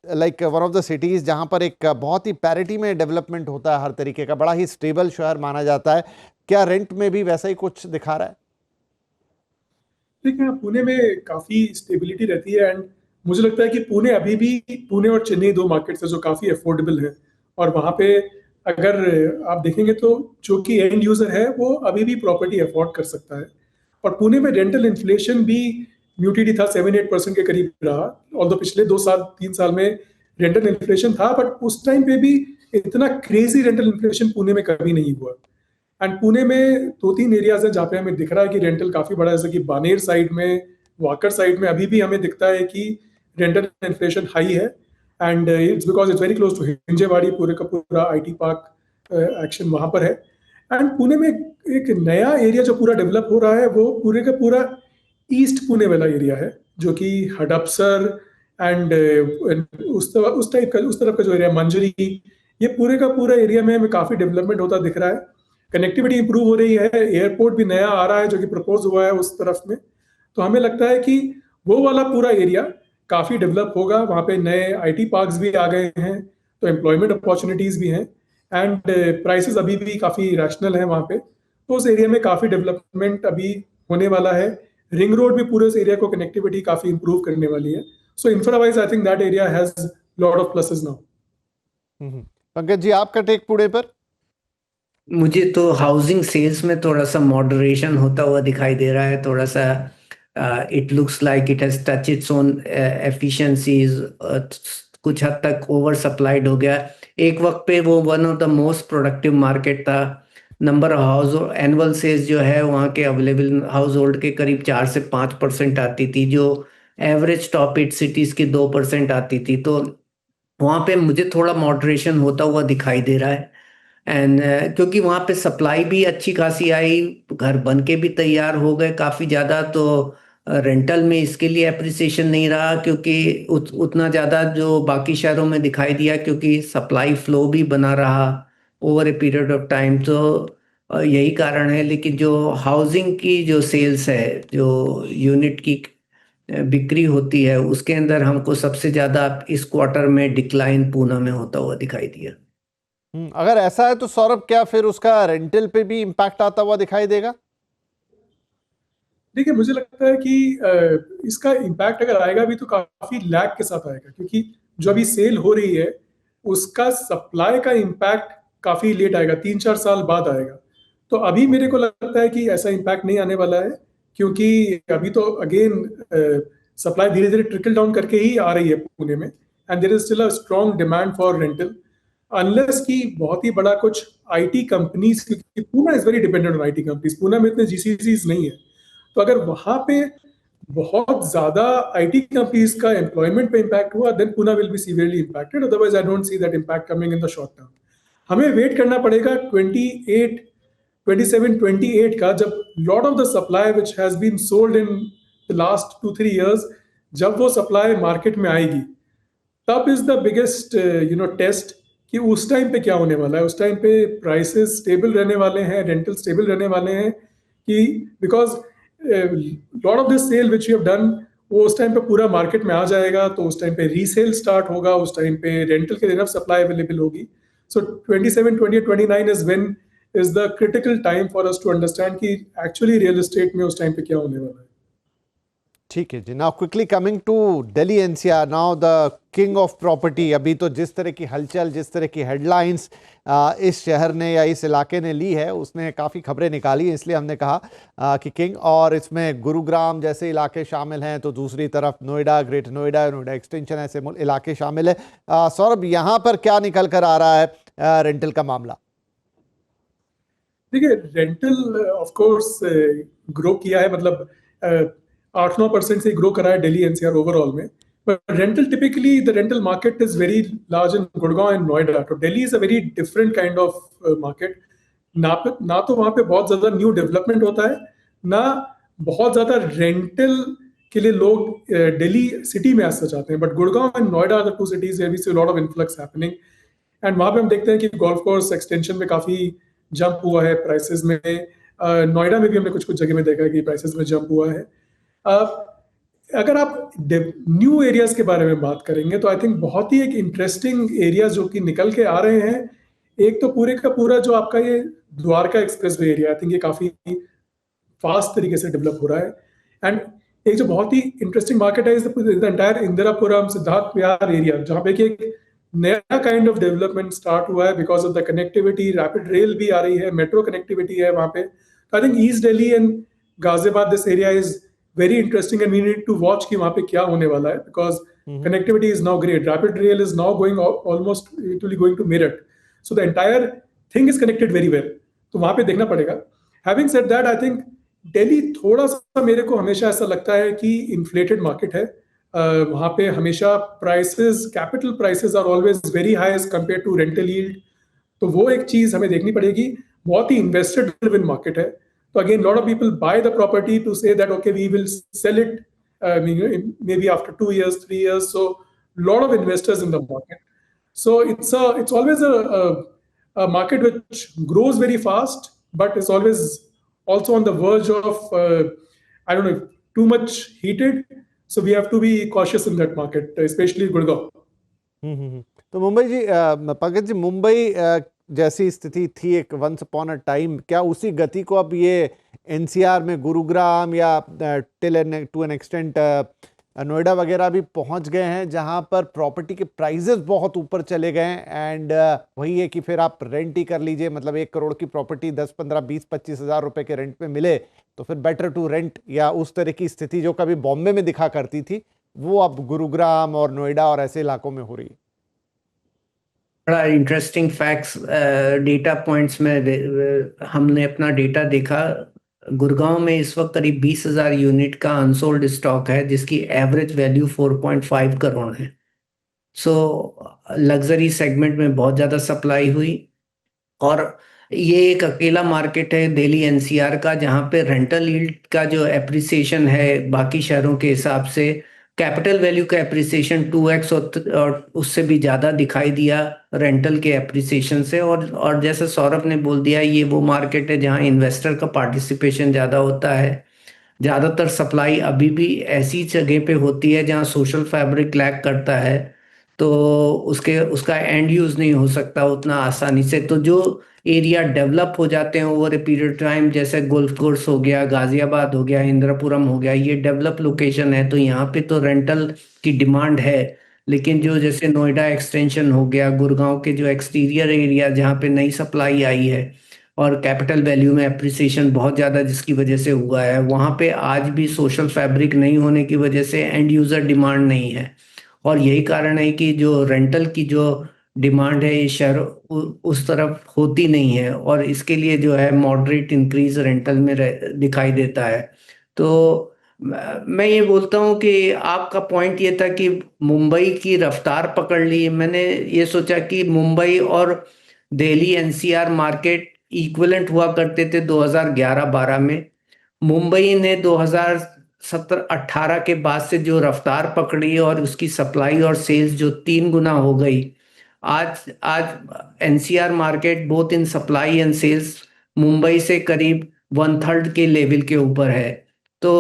[SPEAKER 1] like one of the cities जहां पर एक बहुत ही पैरिटी में डेवलपमेंट होता है, हर तरीके का बड़ा ही स्टेबल शहर माना जाता है। क्या रेंट में भी वैसा ही कुछ दिखा रहा है?
[SPEAKER 2] देखिए, पुणे में काफ़ी स्टेबिलिटी रहती है, एंड मुझे लगता है कि पुणे अभी भी, पुणे और चेन्नई 2 मार्केट्स है जो काफ़ी अफोर्डेबल है। और वहाँ पे अगर आप देखेंगे तो जो कि एंड यूज़र है वो अभी भी प्रॉपर्टी अफोर्ड कर सकता है। और पुणे में रेंटल इन्फ्लेशन भी म्यूटेड ही था, 7-8% के करीब रहा। ऑल्दो पिछले 2-3 साल में रेंटल इन्फ्लेशन था, बट उस टाइम पे भी इतना क्रेजी रेंटल इन्फ्लेशन पुणे में कभी नहीं हुआ। एंड पुणे में 2-3 एरियाज है जहाँ पे हमें दिख रहा है कि रेंटल काफ़ी बड़ा है, जैसे कि बानेर साइड में, वाकर साइड में अभी भी हमें दिखता है कि रेंटल इन्फ्लेशन हाई है। And it's because it's very close to Hinjewadi, पूरे का पूरा आईटी पार्क एक्शन वहाँ पर है। एंड पुणे में एक नया एरिया जो पूरा डेवलप हो रहा है वो पूरे का पूरा ईस्ट पुणे वाला एरिया है, जो कि हडपसर एंड उस टाइप का, उस तरफ का जो एरिया मंजरी, ये पूरे का पूरा एरिया में हमें काफ़ी डेवलपमेंट होता दिख रहा है। कनेक्टिविटी इंप्रूव हो रही है, एयरपोर्ट भी नया आ रहा है जो कि प्रपोज हुआ है उस तरफ में। तो हमें लगता है कि वो वाला पूरा एरिया काफ़ी डेवलप होगा। वहाँ पे नए आईटी पार्क्स भी आ गए हैं, तो एम्प्लॉयमेंट अपॉर्चुनिटीज़ भी हैं, एंड प्राइसेस अभी भी काफ़ी रैशनल हैं वहाँ पे। तो उस एरिया में काफ़ी डेवलपमेंट अभी होने वाला है। रिंग रोड भी पूरे उस एरिया को कनेक्टिविटी काफ़ी इंप्रूव करने वाली है। So infra wise I think that area has lot of pluses now.
[SPEAKER 1] Pankaj ji, आपका टेक पुणे पर?
[SPEAKER 3] मुझे तो हाउसिंग सेल्स में थोड़ा सा मॉडरेशन होता हुआ दिखाई दे रहा है। थोड़ा सा it looks like it has touch its own efficiencies, कुछ हद तक ओवर सप्लाइड हो गया। एक वक्त पे वो one of the most productive market था। Number of house annual sales जो है वहाँ के अवेलेबल हाउस होल्ड के करीब 4 से 5% आती थी, जो एवरेज टॉप 8 सिटीज़ की 2% आती थी। तो वहाँ पे मुझे थोड़ा मॉडरेशन होता हुआ दिखाई दे रहा है। एंड क्योंकि वहाँ पे सप्लाई भी अच्छी खासी आई, घर बन के भी तैयार हो गए काफ़ी ज़्यादा, तो रेंटल में इसके लिए अप्रिसिएशन नहीं रहा क्योंकि उतना ज़्यादा जो बाकी शहरों में दिखाई दिया, क्योंकि सप्लाई फ्लो भी बना रहा over a period of time. तो यही कारण है। लेकिन जो हाउसिंग की जो सेल्स है, जो यूनिट की बिक्री होती है, उसके अंदर हमको सबसे ज़्यादा इस क्वार्टर में डिक्लाइन पूना में होता हुआ दिखाई दिया।
[SPEAKER 1] अगर ऐसा है तो सौरभ, क्या फिर उसका रेंटल पे भी इम्पैक्ट आता हुआ दिखाई देगा?
[SPEAKER 2] देखिए, मुझे लगता है कि इसका इम्पैक्ट अगर आएगा भी तो काफी लैग के साथ आएगा, क्योंकि जो अभी सेल हो रही है उसका सप्लाई का इम्पैक्ट काफी लेट आएगा, 3-4 साल बाद आएगा। तो अभी मेरे को लगता है कि ऐसा इम्पैक्ट नहीं आने वाला है, क्योंकि अभी तो अगेन सप्लाई धीरे धीरे ट्रिकल डाउन करके ही आ रही है पुणे में, and there is still a strong demand for rental, unless की बहुत ही बड़ा कुछ आईटी कंपनीज, क्योंकि Poona is very dependent on IT companies, Poona में इतने जीसीसीज नहीं है, तो अगर वहां पे बहुत ज्यादा आईटी कंपनीज का एम्प्लॉयमेंट पे इम्पैक्ट हुआ, then Poona will be severely impacted, otherwise I don't see that impact coming in the short term. हमें वेट करना पड़ेगा 27-28 का, जब lot of the supply which has been sold in the last 2-3 years, जब वो सप्लाई मार्केट में आएगी, तब इज द बिगेस्ट टेस्ट कि उस टाइम पे क्या होने वाला है। उस टाइम पे प्राइसेस स्टेबल रहने वाले हैं, रेंटल स्टेबल रहने वाले हैं, कि because lot of this sale which you have done, वो उस टाइम पे पूरा मार्केट में आ जाएगा, तो उस टाइम पे रीसेल स्टार्ट होगा, उस टाइम पे रेंटल के इनफ सप्लाई अवेलेबल होगी। So 27, 28, 29 is when is the critical time for us to understand कि एक्चुअली रियल एस्टेट में उस टाइम पे क्या होने वाला है।
[SPEAKER 1] ठीक है जी। Now quickly coming to Delhi NCR, now the king of property. अभी तो जिस तरह की हलचल, जिस तरह की हेडलाइंस इस शहर ने या इस इलाके ने ली है, उसने काफ़ी खबरें निकाली, इसलिए हमने कहा कि किंग। और इसमें गुरुग्राम जैसे इलाके शामिल हैं, तो दूसरी तरफ नोएडा, ग्रेट नोएडा, नोएडा एक्सटेंशन, ऐसे इलाके शामिल है। सौरभ, यहाँ पर क्या निकल कर आ रहा है रेंटल का मामला?
[SPEAKER 2] देखिए, रेंटल ऑफ कोर्स ग्रो किया है, मतलब 8-9% से ग्रो करा है दिल्ली एनसीआर ओवरऑल में, but rental typically the rental market is very large in Gurgaon and Noida. तो Delhi is a very different kind of market. ना तो वहां पे बहुत ज्यादा न्यू डेवलपमेंट होता है, ना बहुत ज्यादा रेंटल के लिए लोग दिल्ली सिटी में ऐसा चाहते हैं, but Gurgaon and Noida are the two cities where we see lot of influx happening. And वहां पे हम देखते हैं कि गोल्फ कोर्स एक्सटेंशन में काफी जंप हुआ है प्राइसेस में। नोएडा में भी हमने कुछ कुछ जगह में देखा है कि प्राइसेस में जंप हुआ है। अगर आप न्यू एरियाज के बारे में बात करेंगे, तो आई थिंक बहुत ही एक इंटरेस्टिंग एरियाज जो कि निकल के आ रहे हैं। एक तो पूरे का पूरा जो आपका ये Dwarka express way area, I think ये काफी फास्ट तरीके से डेवलप हो रहा है। एंड एक जो बहुत ही इंटरेस्टिंग मार्केट है is the entire Indirapuram Siddharth Vihar area, जहाँ पे कि एक नया काइंड ऑफ डेवलपमेंट स्टार्ट हुआ है because of the connectivity. Rapid rail भी आ रही है, मेट्रो कनेक्टिविटी है वहाँ पे। I think east Delhi and Ghaziabad, this area is very interesting and we need to watch कि वहाँ पे क्या होने वाला है, because connectivity is now great. Rapid rail is now going almost it going to Meerut, so the entire thing is connected very well. तो वहाँ पे देखना पड़ेगा। Having said that, I think Delhi थोड़ा सा, मेरे को हमेशा ऐसा लगता है कि इन्फ्लेटेड मार्केट है। वहाँ पे हमेशा prices, capital prices are always very high as compare to rental yield. तो वो एक चीज हमें देखनी पड़ेगी। बहुत ही इन्वेस्टर ड्रिवन मार्केट है। तो again lot of people buy the property to say that okay we will sell it may be after 2 years 3 years, so lot of investors in the market. So it's always a market which grows very fast, but is always also on the verge of I don't know, too much heated. So we have to be cautious in that market, especially Gurgaon.
[SPEAKER 1] तो मुंबई जी, पंकज जी, मुंबई जैसी स्थिति थी एक वंस अपॉन अ टाइम, क्या उसी गति को अब ये एनसीआर में गुरुग्राम या टू एन एक्सटेंट नोएडा वगैरह भी पहुंच गए हैं, जहां पर प्रॉपर्टी के प्राइजेस बहुत ऊपर चले गए हैं? एंड वही है कि फिर आप रेंट ही कर लीजिए, मतलब 1 करोड़ की प्रॉपर्टी 10, 15, 20, 25 हज़ार रुपए के रेंट पे मिले तो फिर बेटर टू रेंट, या उस तरह की स्थिति जो कभी बॉम्बे में दिखा करती थी, वो अब गुरुग्राम और नोएडा और ऐसे इलाकों में हो रही है।
[SPEAKER 3] बड़ा इंटरेस्टिंग फैक्ट्स, डेटा पॉइंट्स में हमने अपना डेटा देखा। गुड़गांव में इस वक्त करीब 20,000 यूनिट का अनसोल्ड स्टॉक है, जिसकी एवरेज वैल्यू 4.5 करोड़ है। सो लग्जरी सेगमेंट में बहुत ज़्यादा सप्लाई हुई, और ये एक अकेला मार्केट है दिल्ली एनसीआर का जहाँ पे रेंटल यील्ड का जो एप्रिसिएशन है बाकी शहरों के हिसाब से, कैपिटल वैल्यू का एप्रिसिएशन 2x और उससे भी ज़्यादा दिखाई दिया रेंटल के एप्रिसिएशन से। और जैसे सौरभ ने बोल दिया, ये वो मार्केट है जहाँ इन्वेस्टर का पार्टिसिपेशन ज़्यादा होता है। ज़्यादातर सप्लाई अभी भी ऐसी जगह पे होती है जहाँ सोशल फैब्रिक लैक करता है, तो उसका एंड यूज़ नहीं हो सकता उतना आसानी से। तो जो एरिया डेवलप हो जाते हैं ओवर ए पीरियड टाइम, जैसे गोल्फ कोर्स हो गया, गाजियाबाद हो गया, इंदिरापुरम हो गया, ये डेवलप लोकेशन है, तो यहाँ पे तो रेंटल की डिमांड है। लेकिन जो जैसे नोएडा एक्सटेंशन हो गया, गुड़गांव के जो एक्सटीरियर एरिया जहाँ पे नई सप्लाई आई है और कैपिटल वैल्यू में अप्रिसिएशन बहुत ज़्यादा जिसकी वजह से हुआ है, वहाँ पे आज भी सोशल फैब्रिक नहीं होने की वजह से एंड यूज़र डिमांड नहीं है। और यही कारण है कि जो रेंटल की जो डिमांड है ये शहर उस तरफ होती नहीं है, और इसके लिए जो है मॉडरेट इंक्रीज रेंटल में दिखाई देता है। तो मैं ये बोलता हूँ कि आपका पॉइंट ये था कि मुंबई की रफ्तार पकड़ ली। मैंने ये सोचा कि मुंबई और दिल्ली एनसीआर मार्केट इक्विवेलेंट हुआ करते थे 2011-12 में। मुंबई ने 2017-18 के बाद से जो रफ्तार पकड़ी और उसकी सप्लाई और सेल्स जो 3 गुना हो गई, आज आज NCR market both in supply and sales Mumbai से करीब 1/3 के लेवल के ऊपर है। तो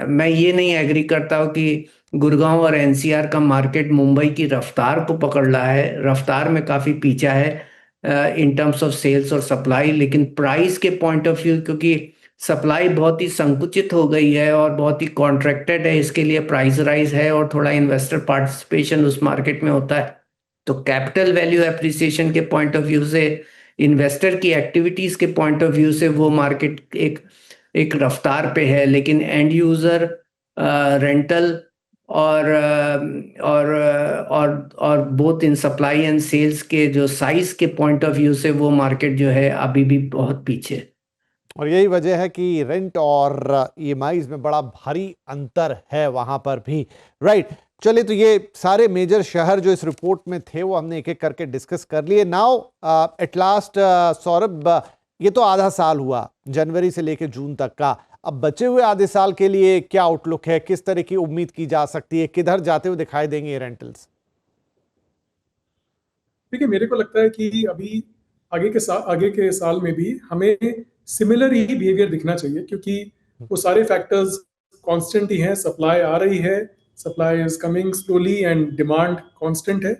[SPEAKER 3] मैं ये नहीं एग्री करता हूँ कि गुड़गांव और एनसीआर का मार्केट मुंबई की रफ्तार को पकड़ रहा है। रफ्तार में काफ़ी पीछा है इन टर्म्स ऑफ सेल्स और सप्लाई, लेकिन प्राइस के पॉइंट ऑफ व्यू क्योंकि सप्लाई बहुत ही संकुचित हो गई है और बहुत ही कॉन्ट्रैक्टेड है, इसके लिए प्राइस राइज है और थोड़ा इन्वेस्टर पार्टिसिपेशन उस मार्केट में होता है। तो कैपिटल वैल्यू एप्रिसिएशन के पॉइंट ऑफ व्यू से, इन्वेस्टर की एक्टिविटीज के पॉइंट ऑफ व्यू से वो मार्केट एक रफ्तार पे है, लेकिन एंड यूजर रेंटल और both in supply and sales के जो साइज के पॉइंट ऑफ व्यू से वो मार्केट जो है अभी भी बहुत पीछे है।
[SPEAKER 1] और यही वजह है कि रेंट और ईएमआईज में बड़ा भारी अंतर है वहां पर भी, राइट। चलिए, तो ये सारे मेजर शहर जो इस रिपोर्ट में थे वो हमने एक एक करके डिस्कस कर लिए। नाउ एट लास्ट सौरभ, ये तो आधा साल हुआ जनवरी से लेकर जून तक का, अब बचे हुए आधे साल के लिए क्या आउटलुक है, किस तरह की उम्मीद की जा सकती है, किधर जाते हुए दिखाई देंगे ये रेंटल्स?
[SPEAKER 2] देखिए, मेरे को लगता है कि अभी आगे के साल में भी हमें सिमिलर ही बिहेवियर दिखना चाहिए, क्योंकि वो सारे फैक्टर्स कांस्टेंट ही हैं। सप्लाई आ रही है, supply is coming slowly and demand constant है।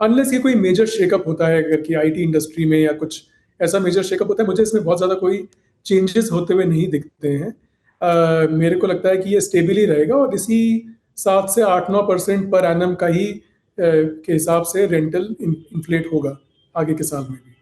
[SPEAKER 2] अनलेस ये कोई मेजर शेकअप होता है अगर कि आईटी इंडस्ट्री में या कुछ ऐसा मेजर शेकअप होता है, मुझे इसमें बहुत ज़्यादा कोई चेंजेस होते हुए नहीं दिखते हैं। मेरे को लगता है कि ये स्टेबल ही रहेगा और इसी 7 से 8-9% पर एनम का ही के हिसाब से रेंटल इन्फ्लेट होगा आगे के साल में भी।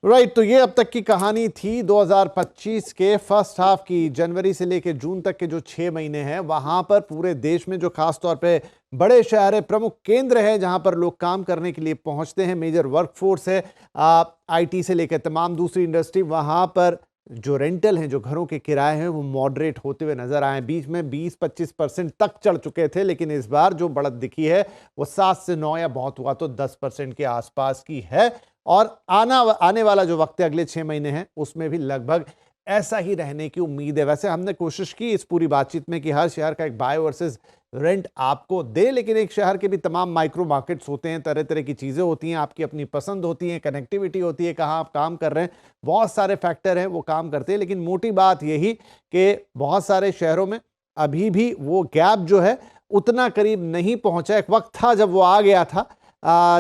[SPEAKER 1] राइट, तो ये अब तक की कहानी थी 2025 के फर्स्ट हाफ की। जनवरी से लेकर जून तक के जो 6 महीने हैं वहां पर पूरे देश में जो खास तौर पे बड़े शहर है, प्रमुख केंद्र है जहां पर लोग काम करने के लिए पहुंचते हैं, मेजर वर्कफोर्स है, आईटी से लेकर तमाम दूसरी इंडस्ट्री, वहां पर जो रेंटल हैं, जो घरों के किराए हैं, वो मॉडरेट होते हुए नजर आए। बीच में 20-25% तक चढ़ चुके थे, लेकिन इस बार जो बढ़त दिखी है वो 7 से 9 या बहुत हुआ तो 10% के आसपास की है। और आने वाला जो वक्त है, अगले 6 महीने हैं, उसमें भी लगभग ऐसा ही रहने की उम्मीद है। वैसे हमने कोशिश की इस पूरी बातचीत में कि हर शहर का एक बाय वर्सेस रेंट आपको दे, लेकिन एक शहर के भी तमाम माइक्रो मार्केट्स होते हैं, तरह तरह की चीज़ें होती हैं, आपकी अपनी पसंद होती है, कनेक्टिविटी होती है, कहाँ आप काम कर रहे हैं, बहुत सारे फैक्टर हैं वो काम करते हैं। लेकिन मोटी बात यही कि बहुत सारे शहरों में अभी भी वो गैप जो है उतना करीब नहीं पहुंचा। एक वक्त था जब वो आ गया था,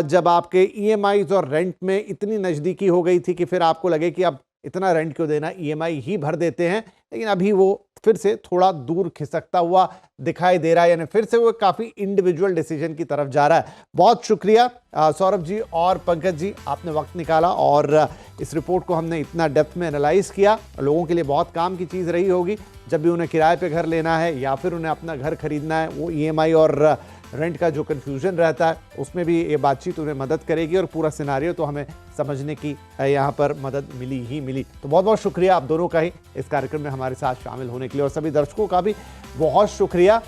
[SPEAKER 1] जब आपके ईएमआईज और रेंट में इतनी नज़दीकी हो गई थी कि फिर आपको लगे कि अब इतना रेंट क्यों देना, ईएमआई ही भर देते हैं। लेकिन अभी वो फिर से थोड़ा दूर खिसकता हुआ दिखाई दे रहा है, यानी फिर से वो काफ़ी इंडिविजुअल डिसीजन की तरफ जा रहा है। बहुत शुक्रिया सौरभ जी और पंकज जी, आपने वक्त निकाला और इस रिपोर्ट को हमने इतना डेप्थ में एनालाइज किया। लोगों के लिए बहुत काम की चीज़ रही होगी, जब भी उन्हें किराए पे घर लेना है या फिर उन्हें अपना घर खरीदना है, वो ईएमआई और रेंट का जो कन्फ्यूजन रहता है उसमें भी ये बातचीत उन्हें मदद करेगी और पूरा सिनारियो तो हमें समझने की यहाँ पर मदद मिली ही मिली। तो बहुत बहुत शुक्रिया आप दोनों का ही इस कार्यक्रम में हमारे साथ शामिल होने के लिए, और सभी दर्शकों का भी बहुत शुक्रिया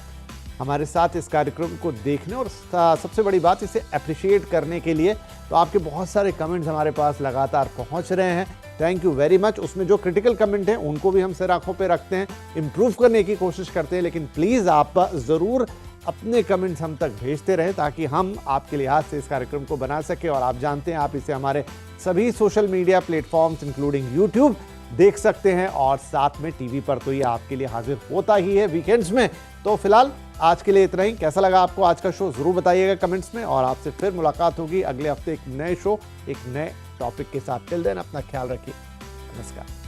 [SPEAKER 1] हमारे साथ इस कार्यक्रम को देखने और सबसे बड़ी बात इसे अप्रिशिएट करने के लिए। तो आपके बहुत सारे कमेंट्स हमारे पास लगातार पहुँच रहे हैं, थैंक यू वेरी मच। उसमें जो क्रिटिकल कमेंट हैं उनको भी हम सिर आंखों पे रखते हैं, इम्प्रूव करने की कोशिश करते हैं, लेकिन प्लीज़ आप ज़रूर अपने कमेंट्स हम तक भेजते रहें ताकि हम आपके लिहाज से इस कार्यक्रम को बना सकें। और आप जानते हैं आप इसे हमारे सभी social media platforms including YouTube देख सकते हैं, और साथ में टीवी पर तो ये आपके लिए हाजिर होता ही है वीकेंड्स में। तो फिलहाल आज के लिए इतना ही। कैसा लगा आपको आज का शो ज़रूर बताइएगा कमेंट्स में, और आपसे फिर मुलाकात होगी अगले हफ्ते एक नए शो, एक नए टॉपिक के साथ। टिल देन अपना ख्याल रखिए, नमस्कार।